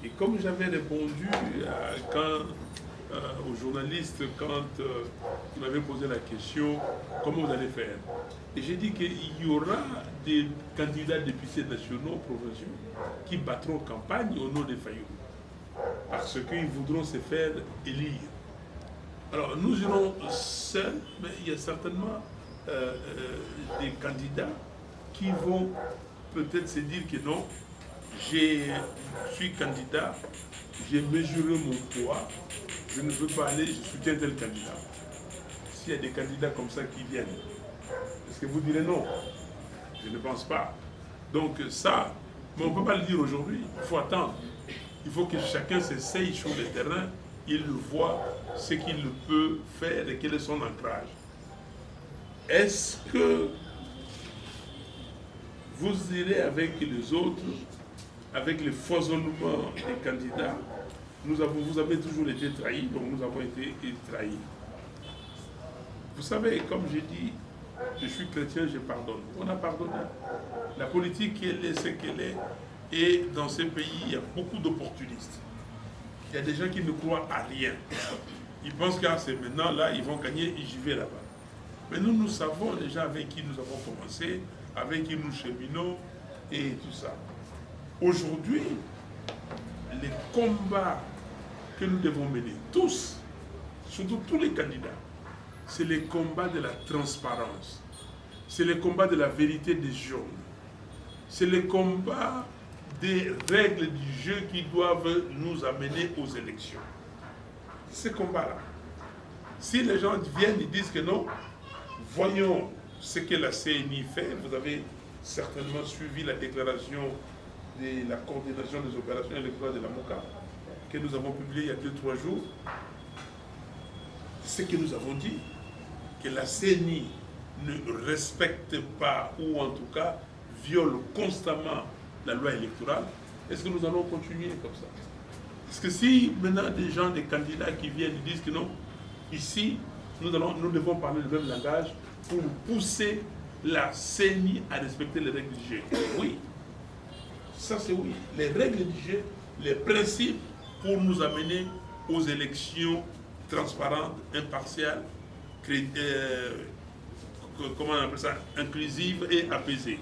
Et comme j'avais répondu aux journalistes quand ils m'avaient posé la question comment vous allez faire, et j'ai dit qu'il y aura des candidats députés nationaux, provinciaux, qui battront campagne au nom des Fayou, parce qu'ils voudront se faire élire. Alors nous irons seuls, mais il y a certainement des candidats qui vont peut-être se dire que non, je suis candidat, j'ai mesuré mon poids, je ne veux pas aller, je soutiens tel candidat. S'il y a des candidats comme ça qui viennent, est-ce que vous direz non? Je ne pense pas. Donc ça, mais on ne peut pas le dire aujourd'hui, il faut attendre. Il faut que chacun s'essaye sur le terrain, il voit ce qu'il peut faire et quel est son ancrage. Est-ce que vous irez avec les autres, avec le foisonnement des candidats? Vous avez toujours été trahis, donc nous avons été trahis. Vous savez, comme j'ai dit, je suis chrétien, je pardonne. On a pardonné. La politique, elle est ce qu'elle est. Et dans ces pays, il y a beaucoup d'opportunistes. Il y a des gens qui ne croient à rien. Ils pensent que c'est maintenant, là, ils vont gagner et j'y vais là-bas. Mais nous savons les gens avec qui nous avons commencé, avec qui nous cheminons et tout ça. Aujourd'hui, les combats que nous devons mener, tous, surtout tous les candidats, c'est les combats de la transparence, c'est les combats de la vérité des jeunes, c'est les combats des règles du jeu qui doivent nous amener aux élections. Ces combats-là, si les gens viennent et disent que non, voyons ce que la CNI fait, vous avez certainement suivi la déclaration de la coordination des opérations électorales de la MOCA que nous avons publiée il y a 2-3 jours. Ce que nous avons dit, que la CNI ne respecte pas, ou en tout cas viole constamment la loi électorale, est-ce que nous allons continuer comme ça? Parce que si maintenant des gens, des candidats qui viennent et disent que non, ici, nous devons parler le même langage pour pousser la CNI à respecter les règles du jeu. Oui, ça c'est oui. Les règles du jeu, les principes pour nous amener aux élections transparentes, impartiales, comment on appelle ça, inclusives et apaisées.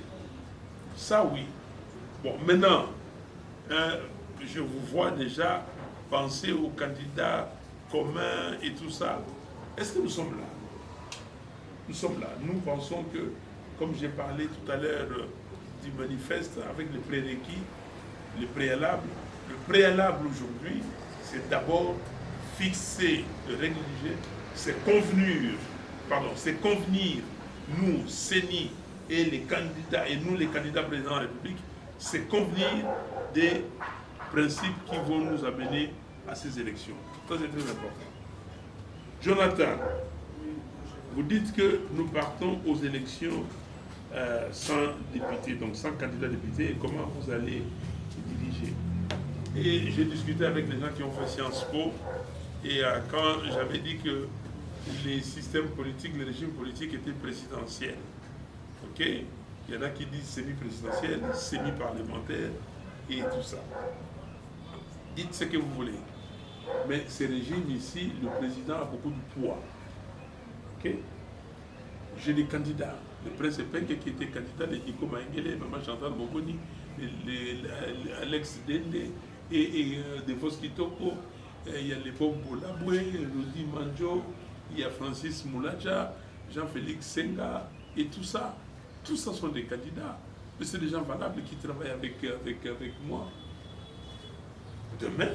Ça, oui. Bon, maintenant, je vous vois déjà penser aux candidats communs et tout ça. Est-ce que nous sommes là? Nous sommes là. Nous pensons que, comme j'ai parlé tout à l'heure du manifeste avec les prérequis, le préalable aujourd'hui, c'est d'abord fixer le règle du jeu, c'est convenir, nous, CENI et les candidats, et nous les candidats présidents de la République, c'est convenir des principes qui vont nous amener à ces élections. Ça, c'est très important. Jonathan, vous dites que nous partons aux élections sans député, donc sans candidat député, et comment vous allez diriger? Et j'ai discuté avec les gens qui ont fait Sciences Po, et quand j'avais dit que les systèmes politiques, les régimes politiques étaient présidentiels, ok? Il y en a qui disent semi-présidentiel, semi-parlementaire, et tout ça. Dites ce que vous voulez. Mais ces régimes ici, le président a beaucoup de poids. Ok? J'ai des candidats. Le prince Epenke qui était candidat, les Nico Maengele, Maman Chantal Mokoni, Alex Dende, et Devos Kitoko, il y a les Bob Bolabwe, Rodi Manjo, il y a Francis Moulaja, Jean-Félix Senga, et tout ça. Tout ça sont des candidats. Mais c'est des gens valables qui travaillent avec moi. Demain,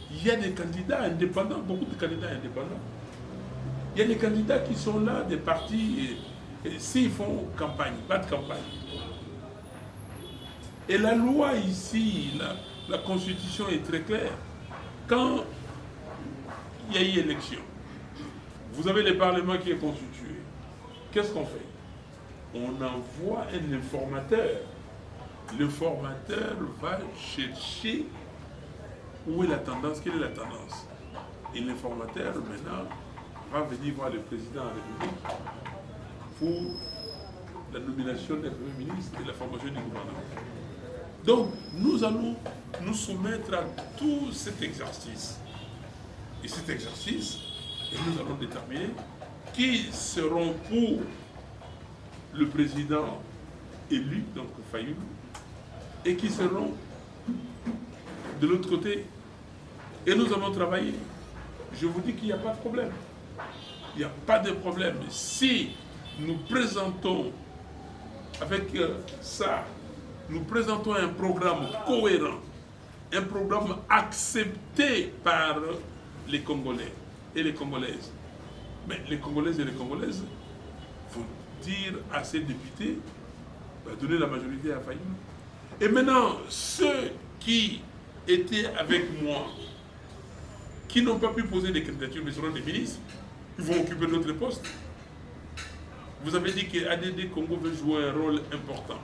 il y a des candidats indépendants, beaucoup de candidats indépendants. Il y a des candidats qui sont là, des partis, et s'ils font campagne, pas de campagne. Et la loi ici, la constitution est très claire. Quand il y a eu élection, vous avez le Parlement qui est constitué. Qu'est-ce qu'on fait? On envoie un informateur. Le formateur va chercher où est la tendance, quelle est la tendance. Et l'informateur, maintenant, va venir voir le président de la République pour la nomination d'un Premier ministre et la formation du gouvernement. Donc, nous allons nous soumettre à tout cet exercice. Et cet exercice, et nous allons déterminer qui seront pour le président élu, donc Fayoulou, et qui seront de l'autre côté. Et nous allons travailler. Je vous dis qu'il n'y a pas de problème. Il n'y a pas de problème. Si nous présentons avec ça, nous présentons un programme cohérent, un programme accepté par les Congolais et les Congolaises. Mais les Congolaises et les Congolaises vont dire à ces députés, donner la majorité à Fayoulou. Et maintenant, ceux qui étaient avec moi, qui n'ont pas pu poser des candidatures, mais seront des ministres, ils vont occuper notre poste. Vous avez dit que ADD Congo veut jouer un rôle important.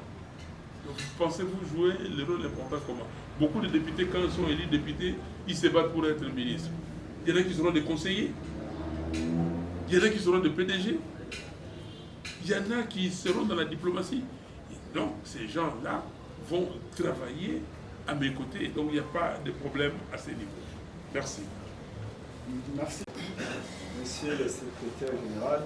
Donc, pensez-vous jouer le rôle important comment? Beaucoup de députés, quand ils sont élus députés, ils se battent pour être ministres. Il y en a qui seront des conseillers. Il y en a qui seront des PDG. Il y en a qui seront dans la diplomatie. Et donc, ces gens-là vont travailler à mes côtés. Donc, il n'y a pas de problème à ce niveau. Merci. Merci. Monsieur le secrétaire général,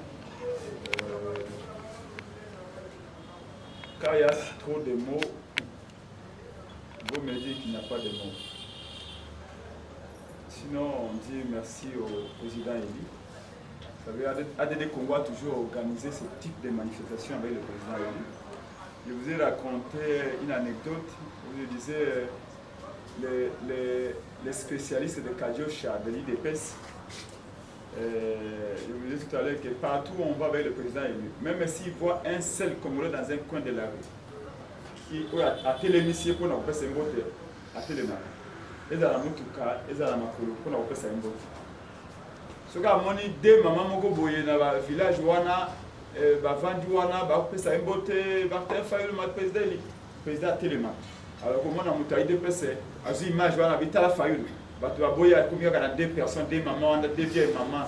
quand il y a trop de mots, vous me dites qu'il n'y a pas de mots. Sinon, on dit merci au président Élie. Vous savez, ADD Congo a toujours organisé ce type de manifestation avec le président Élie. Je vous ai raconté une anecdote où je disais les spécialistes de Kadiosha, de l'IDPS, je vous disais tout à l'heure que partout où on va avec le président élu, même s'il voit un seul Congolais dans un coin de la rue, qui a télémissé pour nous faire un vote, à téléma, et dans la Moutuka, et dans la Makolo, pour nous faire un vote. Ce qui a monté deux mamans moko boye dans le village wana, bavandi wana, ba faire un vote, ba faire Fayoulou le président à téléma. Alors comment on a monté IDPS, à une image wana, vite à la Fayoulou. Bato aboya combien il y a deux personnes, deux mamans, deux vieilles mamans.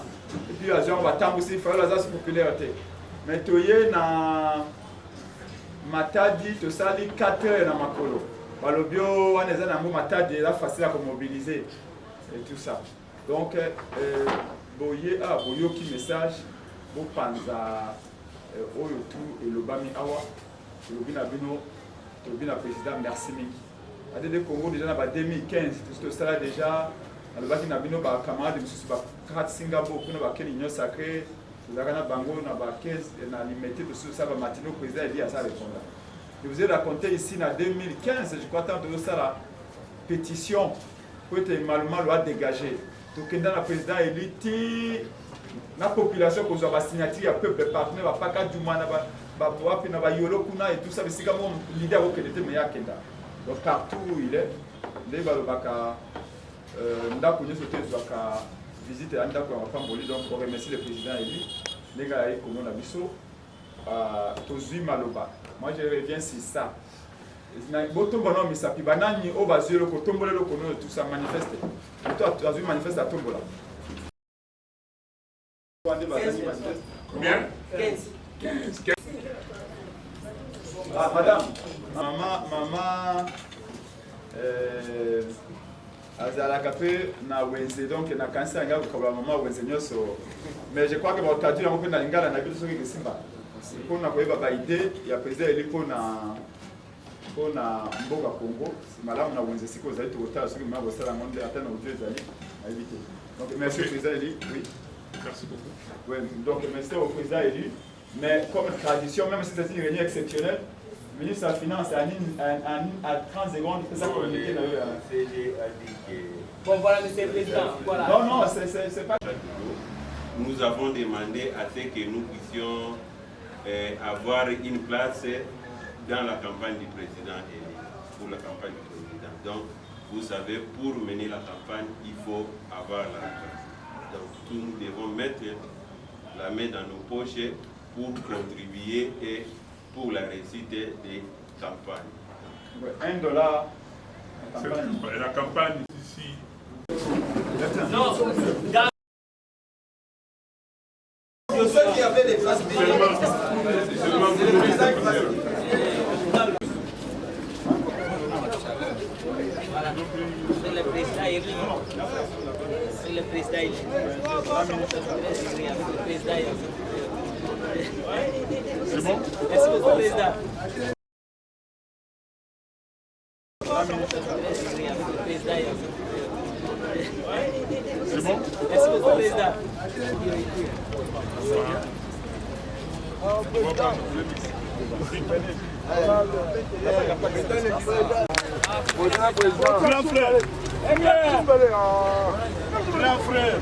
Et puis les gens vont attendre aussi, il faut la popularité. Mais tu es na Matadi, tu sali 4 heures na Makolo. Balobio, on est en Matadi, là facile à mobiliser et tout ça. Donc, boyoki message, bo panza oyo tout et le bami awa, le bina bino, le bina président, merci miki. ADD Congo déjà dans 2015, tout cela déjà, le baki na bino ba camarade de monsieur ba kat Singapour, kuna ba Kenya sacré, la gana bango na ba 15 et na limité de ça ba matino président il a ça répondre. Je vous ai raconté ici en 2015, je crois tant de ça la pétition pour être malement loi dégagée. Donc dans la président élu la population qu'on a signature à peuple partenaire pas qu'à du mana ba puis na ba yolo kuna et tout ça c'est comme l'idée au était meilleur kenda. Donc partout où il est, les balobaka ndako nyoso te zwaka visite à ndako ya Pamboli, donc on remercie le président élu les gars et comme on a biso tozui maloba. Moi je reviens sur ça. Botombo non misapi banani o bazelo ko tombole lo kono tout ça manifeste. Toi tu as vu manifeste à tombola. Combien? 15. Ah madame, maman azalaka pe na wenze donc na kanisa nga ko maman wenze nyoso. Mais je crois que votre traduire en peu na lingala na biso ke simba. Pour na koyeba ba idée ya président eli pona mboka Congo malamu na wenze siko zali tukotala soki mama bosala ngonde ata na audio ezali à éviter. Donc merci au président eli, oui. Merci beaucoup. Oui, donc merci au président élu. Mais comme tradition, même si c'est une réunion exceptionnelle, le ministre de la Finance à 30 secondes, c'est ça qu'on était là. Bon, voilà, monsieur le président. Voilà. Non, non, c'est pas. Nous avons demandé à ce que nous puissions avoir une place dans la campagne du président élu, pour la campagne du président. Donc, vous savez, pour mener la campagne, il faut avoir la place. Donc, nous devons mettre la main dans nos poches pour contribuer et pour la réussite des campagnes. $1. La campagne ici. Non, Ceux qui avaient des places c'est le président qui va se c'est le président élu. C'est le président élu. C'est bon? Merci beaucoup, président. C'est bon? Merci beaucoup, président. Grand frère! Grand frère!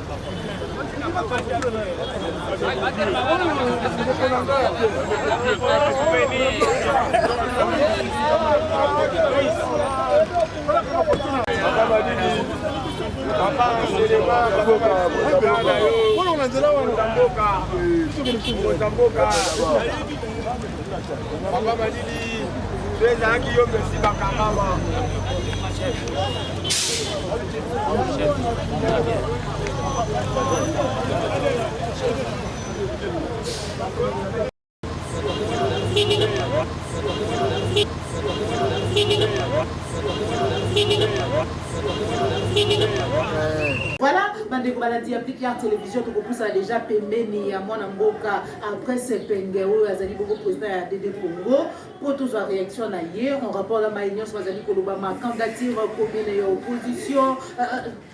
Voilà, bandeko baladi appliqué à télévision to kopousa déjà pembeni ya mwana mboka après Sepenge oyo azali boko président ya DD Congo pour tous la réaction na hier en rapport à Maïnion bazali koloba ma candidature commune ya opposition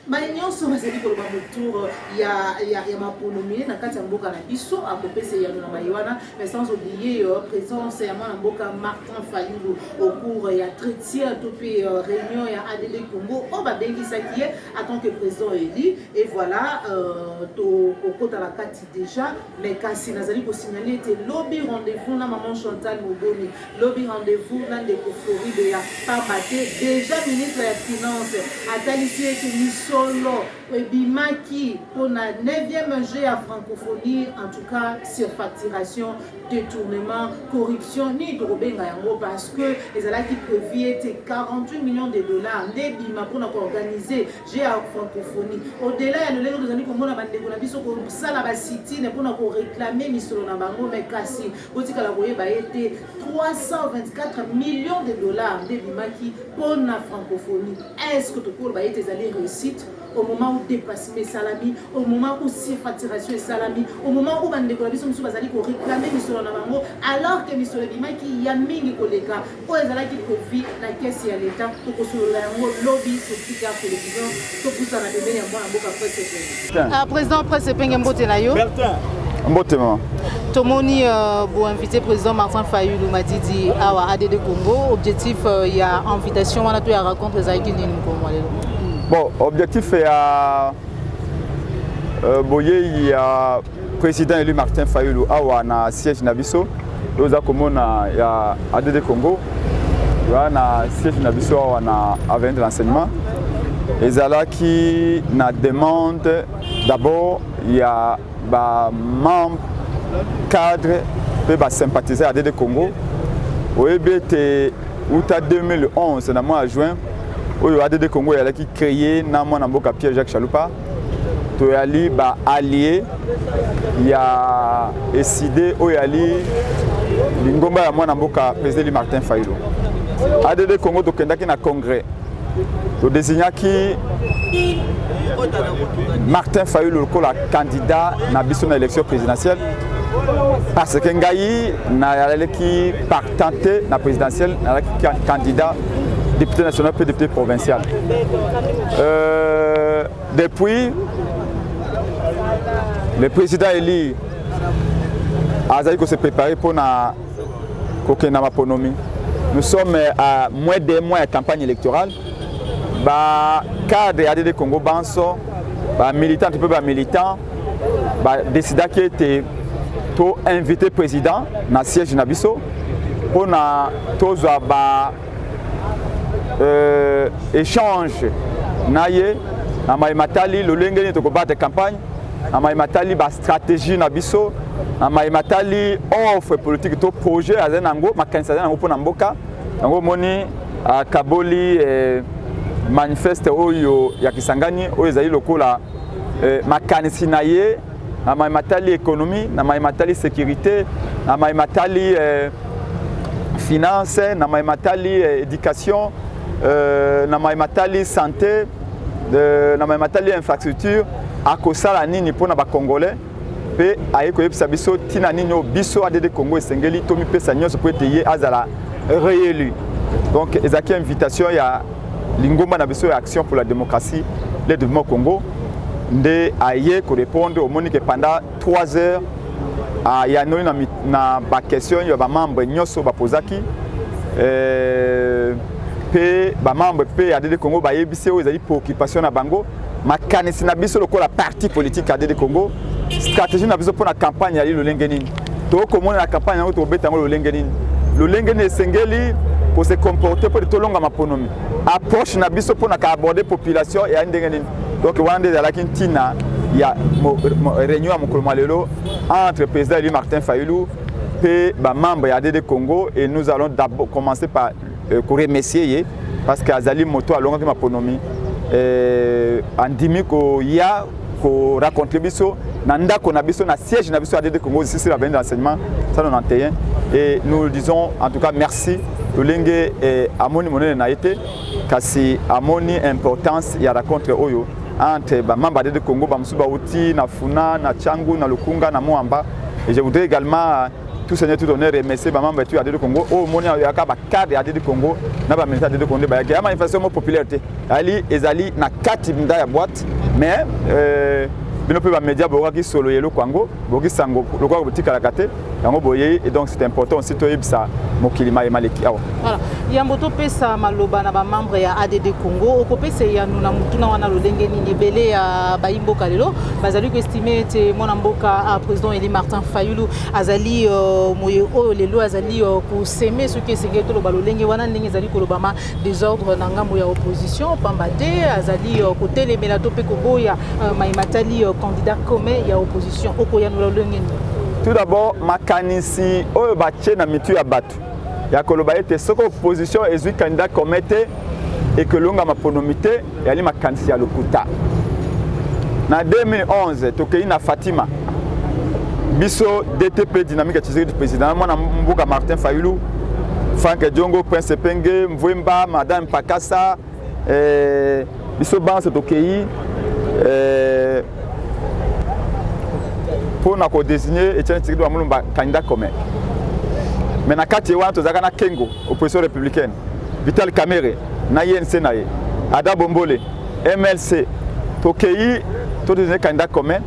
Maïnion bazali koloba tour ya maponomie na kati ya mboka na biso a kopesa ya na Maïwana mais sans oublier présence ya mwana mboka Martin Fayulu au cours ya traitier topé réunion ya ADD Congo o babengisaki en tant que président et voilà à la carte déjà mais kasi nazali ko signaler était lobby rendez-vous na maman Chantal Moboni lobby rendez-vous na de Floride ya Pamate déjà ministre de la finance atalisi que misolo ebimaki pour la 9e G à francophonie en tout cas surfacturation détournement corruption ni drobenga yango parce que les ala qui prévu était 40 38 millions de dollars ndebima mpona koorganiser jeu ya francophonie au-delà ya lolenge tozali komona bandeko na biso kosala basitine mpona koréclame misolo na bango me kasi kotikala koyeba ete 324 millions de dollars ndebimaki mpona francophonie. Est-ce que tokoloba ete ezali réussite au moment où dépassement salami, au moment où surfacturation est salami, au moment où bandeko na biso musu bazali ko réclamer misolo na bango alors que misolo bimaki ya mingi koleka po ezalaki kovi na caisse ya l'état to kosolola yango lobby sotika télévision to kusa na bebe ya mwana mboka presse. Président presse penge mbote na yo. Mbotema. Tomoni pour inviter président Martin Fayulu Madidi awa ADD Congo, objectif il y a invitation wana to ya rencontre ezalaki nini Congo lelo. Bon, objectif est à Boye, il y a président élu Martin Fayulu awa na siège na biso. Loza komona ya ADD Congo. Na siège na biso awa na avenue de l'enseignement. Ezala qui na demande d'abord il y a ba membre cadre pe ba sympathisé ADD Congo. Oyebete uta 2011 na mois de juin. Oyo ADD Congo yala ki créé na mwana mboka Pierre-Jacques Chalupa to yali ba allié ya décidé oyo yali lingomba ya mwana mboka président Martin Fayulu. ADD Congo to kendaki na congrès to désignaki Martin Fayulu comme candidat na biso na élection présidentielle parce que ngai na yala ki partanté na présidentielle na candidat député national puis député provincial. Depuis, le président élu a se préparé pour la Maponomi. Nous sommes à moins d'un mois de campagne électorale. Le cadre de ADD Congo Banso, militant, militant, décidé qu'il était pour inviter le président dans le siège de Nabiso pour échange naye na maimatali lolenge to ko battre campagne na maimatali ba stratégie na biso na maimatali offre politique to projet azenango makanisa nango pona mboka nango moni kaboli manifeste oyo ya Kisangani oyo ezali lokola makanisi na ye na maimatali économie na maimatali sécurité na maimatali finance na maimatali éducation na maimatali santé na maimatali infrastructure akosala nini pona ba congolais pe ayeko yebisa biso tina nini biso ADD Congo esengeli to mipesa nyonso po ete ye azala réélu. Donc ezaki invitation ya lingomba na biso ya action pour la démocratie le développement Congo nde aye ko répondre au monique pendant 3 heures ya noni na ba question ya ba membre nyonso ba posaki pe ba membre pe ADD Congo ba yebise o ezali préoccupation na bango makanisi na biso lokola parti politique ADD Congo stratégie na biso pour la campagne ya lolenge nini to komona la campagne yango to beta ngo lolenge nini esengeli pour se comporter pour tolonga maponomi approche na biso pour na aborder population ya ndenge nini donc wande za lakini tina ya réunion à mokolo lelo entre président Eli Martin Fayulu et ba membre ya ADD Congo et nous allons d'abord commencer par remercier parce que azali moto alonga ma ponomi andimi ko ya ko raconter biso na ndako na biso na siège na biso ADD Congo ici sur la veine d'enseignement 191 et nous disons en tout cas merci lolenge amoni monene na été kasi amoni importance ya rencontre oyo entre ba membre ADD Congo ba musuba uti na Funa na Changu na Lukunga na Moamba et je voudrais également tout seigneur tout donner remercier ba membre tu ADD Congo au moni ya ka ba cadre ADD Congo na ba militant ADD Congo ba ya manifestation popularité ali ezali na 4 mda ya boîte mais bino pe ba média boka ki solo yelo kwango boki sango lokwa botika la kate yango boye et donc c'est important aussi to yebisa mokilima e maleki awa voilà yamboto pesa maloba na ba membre ya ADD Congo okopesa ya nuna mutuna wana lolenge nini belé ya baimboka lelo bazali ko estimer te mona mboka président Eli Martin Fayulu azali moye oyo lelo azali ko semer ce que c'est to lo balolenge wana ndenge azali ko lobama désordre na ngambo ya opposition pambade azali ko telemela to pe ko boya maimatali candidat commun ya opposition okoya no lolenge nini. Tout d'abord makanisi oyo batie na mitu ya batu ya koloba ete soko opposition ezui candidat commun te et que l'on a ma pronomité et ali ma candidat à Lokuta. En 2011, tokei na Fatima. Biso DTP dynamique du président. Moi, Mbuga Martin Fayulu, Franck Djongo, Prince Penge, Mvwemba, Madame Pakassa, biso ban ce tokei. Pour nous désigner Etienne Tshisekedi wa Mulumba candidat commun. Mais na kati wana tozaka na Kengo, opposition républicaine. Vital Kamerhe, na INC na ye. Ada Bombole, MLC, tokei to désigner candidat commun.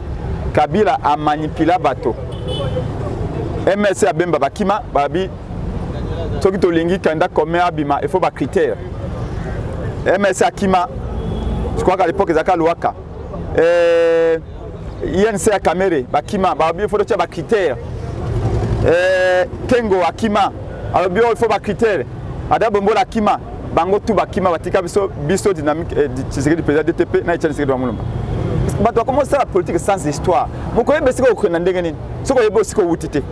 Kabila a manipulé bateau. MLC a bemba bakima babi soki to lingi candidat commun abima il faut ba critères. MLC akima je crois qu'à l'époque ezaka Luaka. INC a Kamerhe bakima babi il faut to ba critères. Kengo akima alors il faut ba critères. Ada Bombola akima bango tu bakima batika biso dynamique Tshisekedi président DTP na Etienne Tshisekedi wa Mulumba. Bah, tu as commencé la politique sans histoire. Vous connaissez ce que vous avez ce que vous avez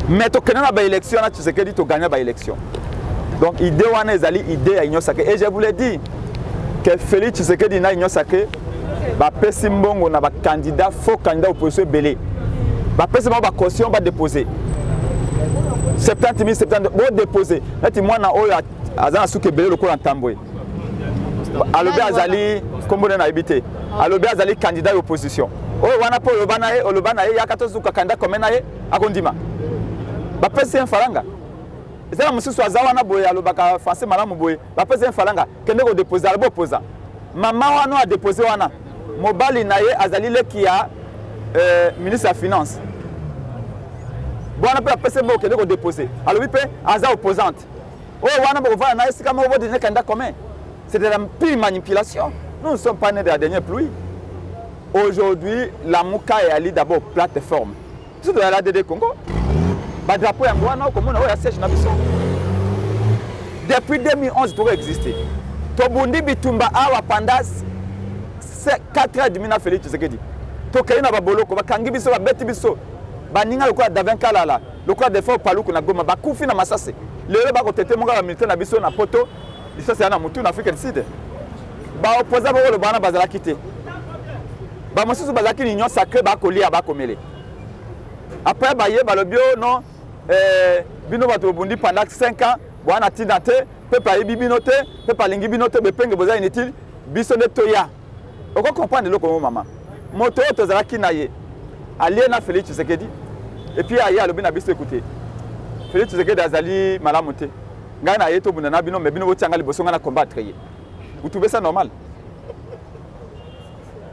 mais tu as gagné l'élection, tu sais que tu as gagné l'élection. Donc, l'idée est l'idée à l'Union Sacrée. Et je vous l'ai dit que Félix Tshisekedi na l'Union Sacrée, Pesimbongo na candidat, faux candidat opposition belé. Pesimbongo va caution, va déposer. 70 000, va déposer. Là, tu vois, Azan Souké belé le coup en Tamboué. Alobi azali kombo na habité. Alobi azali candidat opposition. Oh wana po olobana ye yakato zuka candidat comme na ye akondima. Ba pese un faranga. Ezala mususu azawana boye alobaka français malamu boye. Ba pese un faranga kende ko déposer alobo opposant. Mama wana a déposé wana. Mobali na ye azali le qui a ministre de la finance. Bona pe pese mo kende ko déposer. Alobi pe aza opposante. Oh wana bo va na esika mo bo de candidat commun. C'est de la pure manipulation. Nous ne sommes pas nés de la dernière pluie. Aujourd'hui, la Mouka est allée d'abord plateforme. C'est de la DD Congo. Badrapo Yangwana, comme on a siège depuis 2011, il doit exister. Tobundi Bitumba Awa pendant 4 ans du Mina Félix Tshisekedi. Tokaina Baboloko, Bakangi Biso, Beti Biso, Baninga le quoi d'Avenkalala, le quoi de Fort Palou, Kunagoma, Bakoufi na Masase. Le Reba Kotete Monga militaire na Biso na Poto. Ça c'est un amutu en Afrique du Sud. Ba opposé ba le bana bazala kité. Ba mosusu bazaki l'union sacrée ba kolia ba komele. Après ba ye ba le bio non bino ba to bundi pendant 5 ans, bwana tinate, peuple a binote, peuple lingi binote be penge boza inutile, biso de toya. On peut comprendre le comment maman. Moto to zalaki na ye. Allié na Félix Tshisekedi. Et puis aye alobi na biso écouter. Félix Tshisekedi azali malamuté. Ngana yeto bunana bino mais bino botianga liboso ngana combattre ye. Vous trouvez ça normal?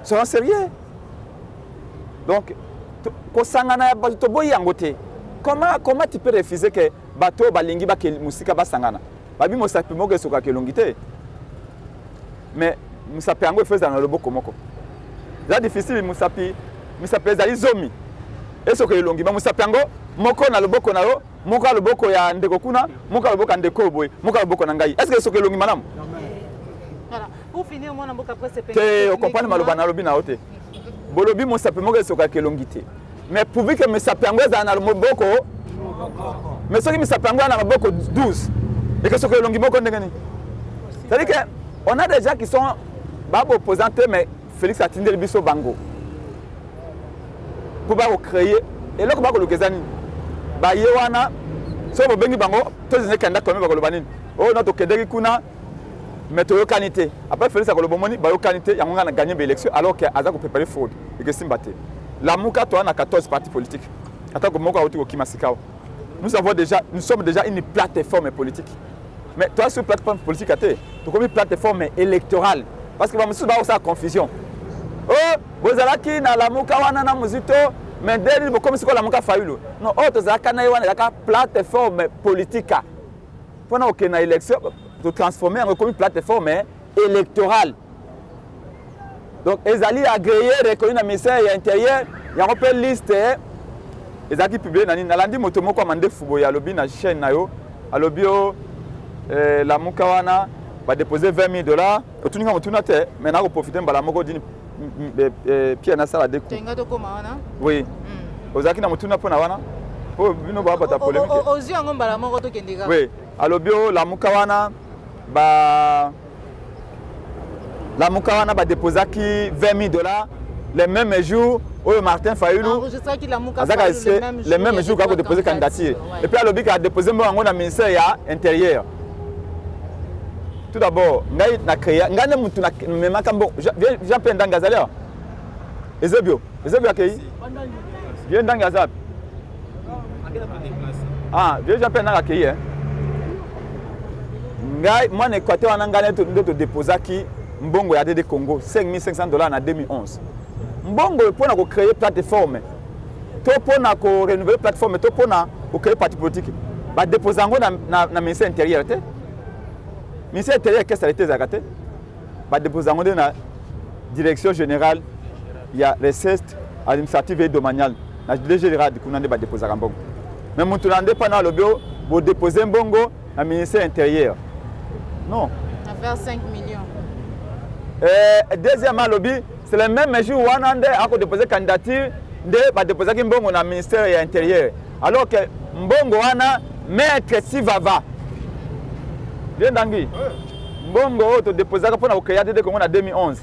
Soyons sérieux. Donc kosangana to boyi yangote. Comment tu peux refuser que bato balingi ba ke musika basangana? Babi mosapi moge soka ke longité. Mais musapi yango faisait dans le boko moko. C'est difficile musapi ezali zomi. Eso ke longi ba musapi yango moko na loboko na yo. Moka loboko ya ndeko kuna, moka loboko ndeko boy, moka loboko na ngai. Est-ce que ce que longi madame? Voilà. Pour finir mon amboka après c'est te comprendre maloba na lobi na ote. Bolobi mo sape moka soka ke longité. Mais pourvu que me sape yango za na loboko. Mais ce qui me sape yango na loboko 12. Et que ce que longi moko ndengani. C'est-à-dire que on a des gens qui sont babo opposants mais Félix a tindé le biso bango. Pour ba créer et là ko ba ko lokezani. Ba yewana so bo bengi bango to zine kanda comme ba koloba nini oh na to kedeki kuna mais to yokanité après Félix akoloba moni ba yokanité yango ngana gagner ba élection alors que aza ko préparer fraude et que simbate la muka to na 14 partis politiques atako moko auti ko kimasikao nous sommes déjà une plateforme politique mais toi sur plateforme politique até to comme une plateforme électorale parce que ba musu ba ça confusion oh bozalaki na la muka wana na muzito mais dès que comme si la muka Fayulu non autres zakana wana zaka plateforme politique pour na okena élection de transformer en comme plateforme électorale donc ezali agréé reconnu na ministère intérieur ya repère liste ezaki publié na nalandi moto moko amande fubo ya lobi na chaîne na yo alobio la muka wana va déposer $20,000 otuninga motuna te mais na ko profiter mbala moko dini Pierre na sala de coup. Oui. Ozaki na mutuna pona wana. Po bino ba bata polémique. Ozi yango mbala moko to kendeka. Oui. alobio la mukawana ba déposaki $20,000 les mêmes jours où Martin Fayulu les mêmes jours qu'il a déposé candidature. Et puis alobi a déposé dans le ministère ya intérieur. Tout d'abord, ngai na créé ngane mutu na mema kambo Jean Pierre Ndangazali. Ezebio akei. Viens Ndangazali. Ah, viens Jean Pierre Ndangazali akei. Ngai moi n'Équateur en ngane to déposaki mbongo ya DD Congo $5,500 en 2011. Mbongo pour na créer plateforme. To pour na ko renouveler plateforme, to pour na créer parti politique. Ba déposer ngo na ministère intérieur te. Ministère intérieur qu'est-ce que ça a été zakaté? Ba déposer ngo na direction générale il y a recette administrative et domaniale. Na DG général du kunande ba déposer mbongo. Mais mutu nande pa na lobio bo déposer mbongo na ministère intérieur. Non. À faire 5 millions. Deuxièmement, lobby, c'est le même jour où on a déposé candidature de déposer mbongo na ministère intérieur. Alors que mbongo wana maître Sivava. Bien dangi. Mbongo to déposer pour na créer de Congo en 2011.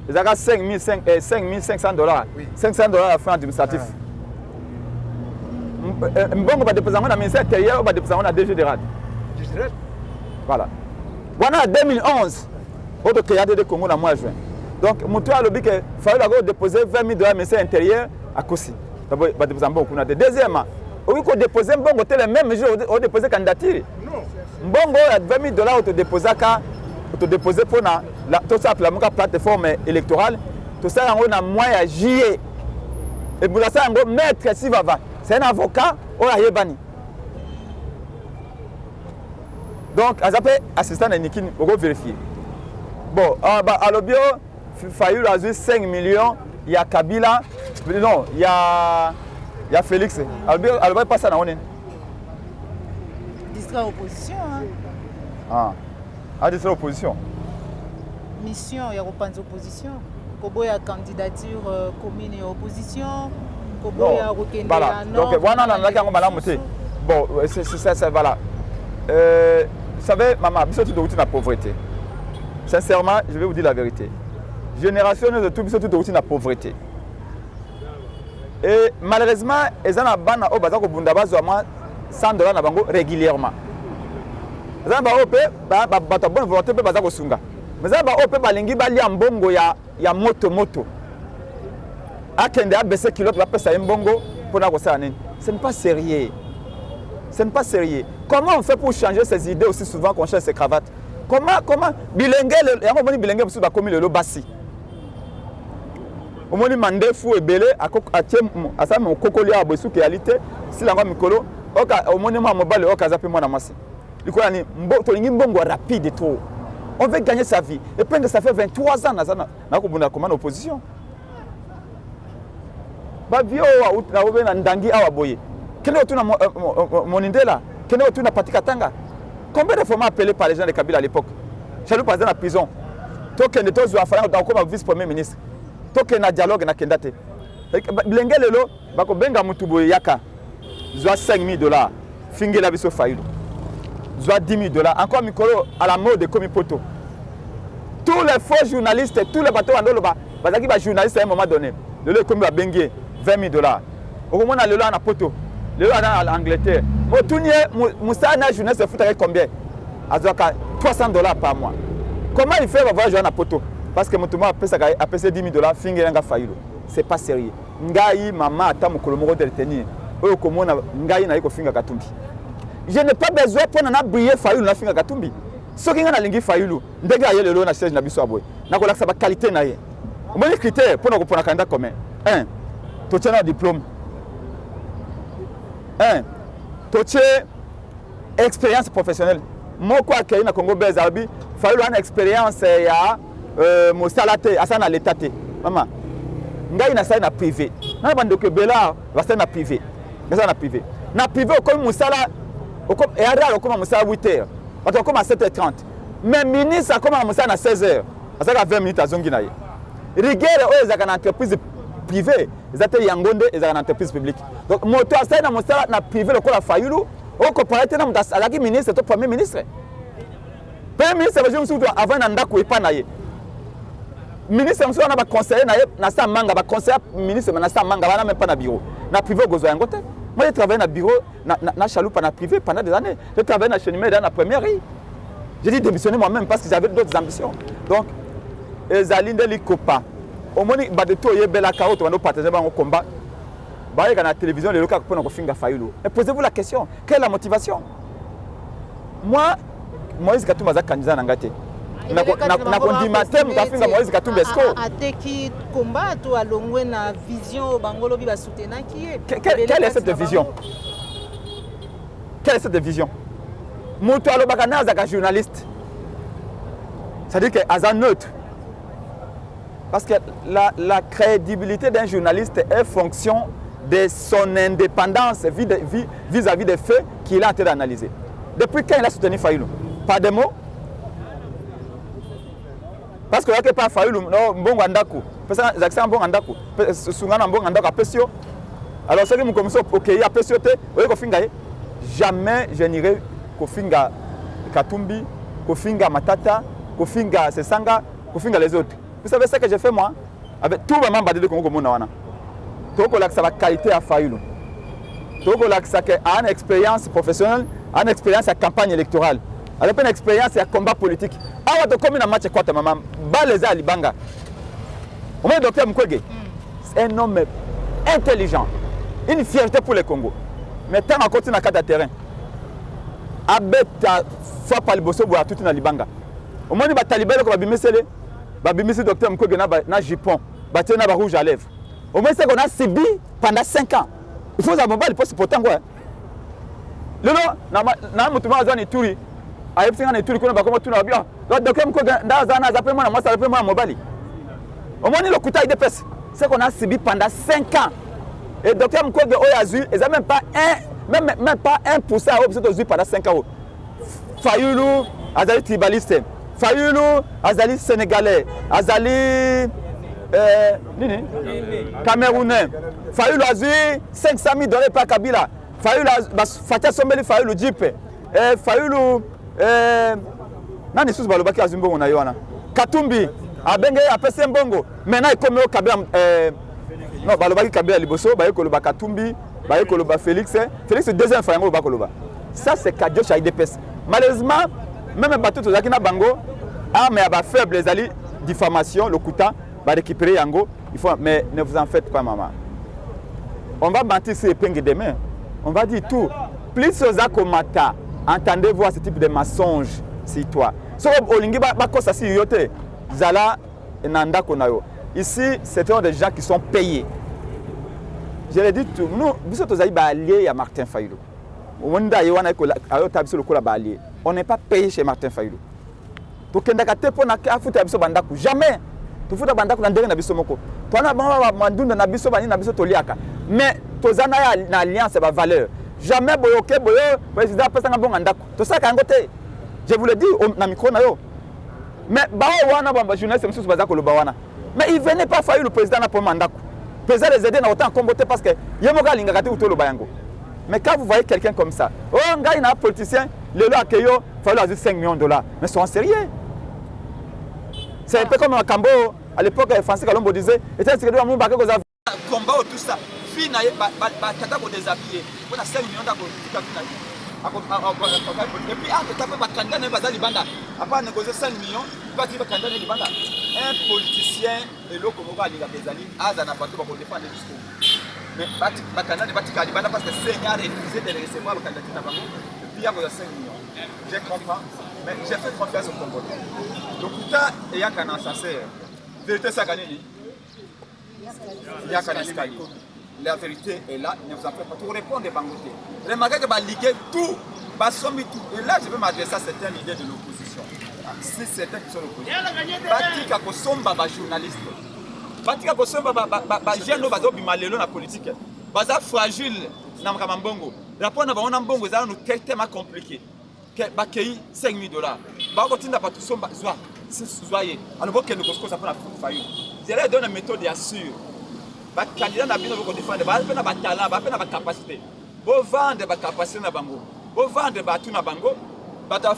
Ils ont $5,500. $500 à fin administratif. Mbongo va déposer na ministère intérieur ou va déposer na DG de RAD. Voilà. Voilà 2011. Autre créé de Congo dans le mois de juin. Donc, Moutou a dit qu'il fallait déposer $20,000 ministère intérieur à Kossi. D'abord, il va déposer un bon coup. Deuxièmement, il faut déposer un bon côté le même jour, il faut déposer candidature. Non. Bon, $20,000, il faut déposer pour tout ça, la plateforme électorale. Tout ça, on a moyen juillet. Et pour ça, on va maître Sivava. C'est un avocat, on a yébani. Donc, on appelle assistant de Nikin, on va vérifier. Bon, à l'obio, Fayulu a eu 5 millions, il y a Kabila, non, il y a Félix. Alors, pas ça dans District opposition. Hein? District opposition. Mission, il y a pas d'opposition. Kobo, il y a candidature commune et opposition. Kobo, il y a Rokende. Voilà. Donc, voilà, on a bon, c'est voilà. Vous savez, maman, bisous de la pauvreté. Sincèrement, je vais vous dire la vérité. Génération de tout, bisous de la pauvreté. Et malheureusement, ils ont ban au bazar au Bundaba $100 régulièrement. Ils ont bonne volonté pour bazar au Sunga. Mais ils ont balingi bali ambongo ya moto. Akende a baissé kilo pour passer mbongo pour na kosa nini. Ce n'est pas sérieux. Ce n'est pas sérieux. Comment on fait pour changer ces idées aussi souvent qu'on change ses cravates? Comment bilingue le bilingue parce que comme le basi. Au moins mandé fou et belé à ça mon kokoli a bosu qualité si la mikolo au moins moi mobile au kazape moi na masi. Du coup ani to lingi mbongo rapide trop. On veut gagner sa vie et puis ça fait 23 ans na ko bunda comme opposition. Ba vio na obe na ndangi awa boye. Kene otuna monindela, kene otuna patika tanga. Combien de fois m'a appelé par les gens de Kabila à l'époque? Chalou pas dans la prison. Token de tous affaires comme vice-premier ministre. Token na dialogue na kendate. Blenge lelo bako benga mutubo yaka. Zoa $5,000. Fingela biso Fayulu. Zoa $10,000. Encore mikolo à la mode comme poto. Tous les faux journalistes, tous les bateaux andolo bazaki ba journaliste à un moment donné. Lelo comme ba bengue $20,000. Au moment lelo na poto. Lelo en Angleterre. Motounier Moussa na journaliste fout avec combien? Azoka $300 par mois. Comment il fait avoir jouer na poto? Parce que Moutoumo a payé $10,000 fingelenga Fayulu. C'est pas sérieux. Ngai maman ata mokolo moko de retenir. Oyo komona ngai na yiko finga katumbi. Je n'ai pas besoin pour na briller Fayulu na finga katumbi. Soki nga na lingi Fayulu, ndenge aye lelo na siège na biso aboy. Na ko laksa ba qualité na ye. Omoni critère pour na ko pona candidat commun. 1. To tena diplôme. 1. To tche expérience professionnelle. Moko akei na Congo Bezabi, Fayulu ana expérience ya mosalate asana l'état te. Maman. Ngai na sai na privé. Na bande que bela va sai na privé. Mais na privé. Na privé comme musala comme et ara comme musala 8h. Parce comme à 7h30. Mais ministre comme musala na 16h. Parce que 20 minutes azongi na ye. Rigueur o ezaka na entreprise privée, ezate yangonde ezaka na entreprise publique. Donc moto asai na musala na privé le kola Fayulu on compare tena muta alaki ministre to premier ministre. Premier ministre ba jomu avant na ndako epana ye. Ministre mso na ba conseiller na sa manga ba conseiller ministre na sa manga bana même pas na bureau. Na privé gozo yango te. Moi j'ai travaillé na bureau na chaloupe na privé pendant des années. J'ai travaillé na cheminée dans la première rue. J'ai dit démissionner moi-même parce que j'avais d'autres ambitions. Donc ezalinde likopa. Au moins ba de to yebela ka auto no partager ba combat. Ba yeka na télévision le loka ko na ko finga Fayulu. Et posez-vous la question, quelle est la motivation? Moi Moïse Katumbi za candidat na ngate. Na kondima thème ka finga Moïse Katumbi esko. Ateki combat to alongwe na vision bangolo bi ba soutenir qui Quelle est cette vision? Quelle est cette vision? Moto alobaka na za journaliste. C'est-à-dire que aza neutre. Parce que la crédibilité d'un journaliste est fonction de son indépendance vis-à-vis des faits qu'il a en train d'analyser. Depuis quand il a soutenu Fayulu? Pas de mots? Parce que là, que pas Fayulu, non, bon andako. Parce que l'accent bon andako. Souvent, bon andako à Pessio. Alors, ceux qui me commencent ok, il y a Pessio, vous voyez, jamais je n'irai Kofinga Katumbi, Kofinga Matata, Kofinga Sesanga, Kofinga les autres. Vous savez ce que j'ai fait moi? Avec tous les membres de Congo Monawana. Tout le monde a la qualité à Fayulu. Tout le monde a une expérience professionnelle, une expérience à campagne électorale, une expérience à combat politique. Ah, tu comme un match quoi ta maman? Baleza Libanga. Au moins, docteur Mukwege, c'est un homme intelligent, une fierté pour le Congo. Mais tant qu'on continue à quatre terrain, abeta soit par le bosso pour tout na Libanga. Au moins, les talibans qui va bimesele. Babimisi docteur Mukwege na Japon, bâti na rouge à lèvres. Au moins c'est qu'on a subi pendant 5 ans. Il faut savoir le poste pourtant quoi. Lelo na mutuma azani turi. Ayepsinga na turi kuna bakoma tuna bien. Donc docteur Mukwege ndazana zape moi na moi ça zape moi mobali. Au moins le kuta IDPS, c'est qu'on a subi pendant 5 ans. Et docteur Mukwege oyazui, ils ont même pas 1% au besoin de pendant 5 ans. Fayulu azali tribaliste. Fayulu, Azali sénégalais, Azali camerounais. Fayulu a 500 000 $ par Kabila. Fayulu Fatia Sombeli Fayulu Jeep. Fayulu nani sous balobaki azumbo na yona. Katumbi abenge apese mbongo. Maintenant il comme au Kabila non balobaki Kabila liboso, ba yekoloba Katumbi, ba yekoloba Félix. Félix deuxième fois ngo ba koloba. Ça c'est cadeau chez IDPS. Malheureusement même bateau to zakina bango mais à faible les alliés diffamation le kuta va récupérer yango il faut mais ne vous en faites pas maman. On va mentir sur les pingues demain. On va dire tout. Plus aux akomata entendez voir ce type de mensonge sur toi. So olingi ba kosa si yote zala nanda konayo. Ici c'est des gens qui sont payés. Je l'ai dit tout. Nous biso tozali ba allié à Martin Fayulu. On n'est pas payé chez Martin Fayulu. Jamais. Mais alliance valeur. Jamais président je vous le dis au micro. Mais mais il venait pas faire le président pour mandat. Le président les aider dans autant combattre parce que mais quand vous voyez quelqu'un comme ça, oh, un gars, il y a un politicien, le lot accueillant, il fallait avoir 5 millions de $. Mais soyons sérieux. C'est un peu comme un Cambo, à l'époque, les Français, Colombo disait, et c'est un combat tout ça. Fille, tata pour déshabiller. On a 5 millions $. Et puis, après, tu as candidat dans les Libanda. Après, négocier 5 millions, tu vas candidat dans les Libanda. Un politicien, et l'autre, comme on va aller à des alliés, Aza n'a pas tout pour défendre le discours. Mais parce que Seigneur a refusé de recevoir le candidat à Bango, et puis il y a 5 millions. Je comprends, mais j'ai fait confiance au Congo. Donc, il y a un sincère. Vérité, ça gagne. Il y a un escalier. La vérité est là, ne vous en faites pas. Tout répondre des bangotés. Remarquez que va liguer tout, va sommer tout. Et là, je vais m'adresser à certains leaders de l'opposition. Si certains qui sont l'opposition. Batika Kosomba, journaliste. Batika Kosomba, jeune bazo bimalelo na politique. Baza fragile na mkambongo. Rapport na baona mbongo za nous tellement compliqué. Que bakei 5 000 $. Ba kotinda pa tusomba zwa. Si zoye. Alors que nous kosko ça pour la faillite. Je leur donne une méthode assure. Les candidats n'ont pas de défendre, ils n'ont pas de talent, ils n'ont pas de capacité. Ils vendent des capacités dans bango. Pour vendre Batou na bango,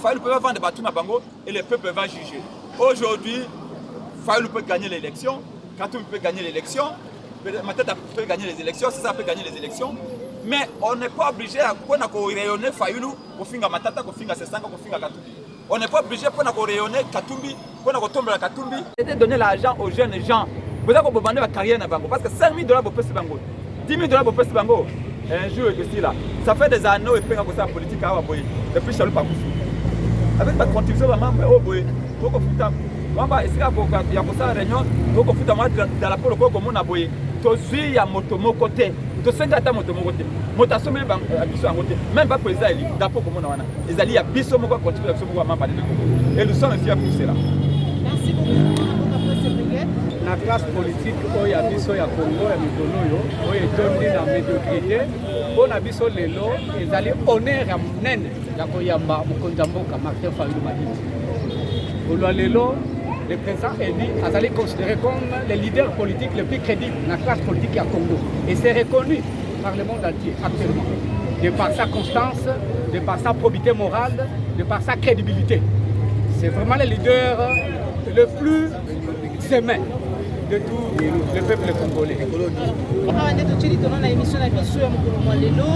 Fayulu peut vendre Batou na bango et le peuple va juger. Aujourd'hui, Fayulu peut gagner l'élection, Katumbi peut gagner l'élection, Matata peut gagner les élections, ça peut gagner les élections. Mais on n'est pas obligé à rayonner Fayulu pour finir Matata, pour finir Sesanga, pour finir Katumbi. On n'est pas obligé pour rayonner Katumbi, pour tomber la Katumbi. C'était donner l'argent aux jeunes gens. Vous avez besoin de la carrière na bango parce que 5 000 $ pour passer bango, 10 000 $. Pour passer bango. Un jour et ceci là, ça fait des années et puis on a politique à Waboye depuis Chalou Pakoussi. Avec ma contribution maman au boye, toko futa. Mamba esika ko ya ko sa réunion, toko futa moi dans la polo ko mona boye. To zui ya moto moko te. To senga ta moto moko te. Moto asomeli ba biso en côté. Même pas président eli, d'apo ko mona wana. Ezali ya biso moko contribuer biso moko mamba de Congo. Et nous sommes fiers pour cela. Merci beaucoup. La classe politique oyo ya biso ya Congo ya mikolo oyo etondi na médiocrité mpona biso lelo ezali honneur ya monene ya koyamba mokonzi ya mboka Martin Fayulu Madidi. Kolwa lelo le président Edi azali considéré comme le leader politique le plus crédible na classe politique ya Congo et c'est reconnu par le monde entier actuellement de par sa constance, de par sa probité morale, de par sa crédibilité. C'est vraiment le leader le plus aimé de tout le peuple congolais.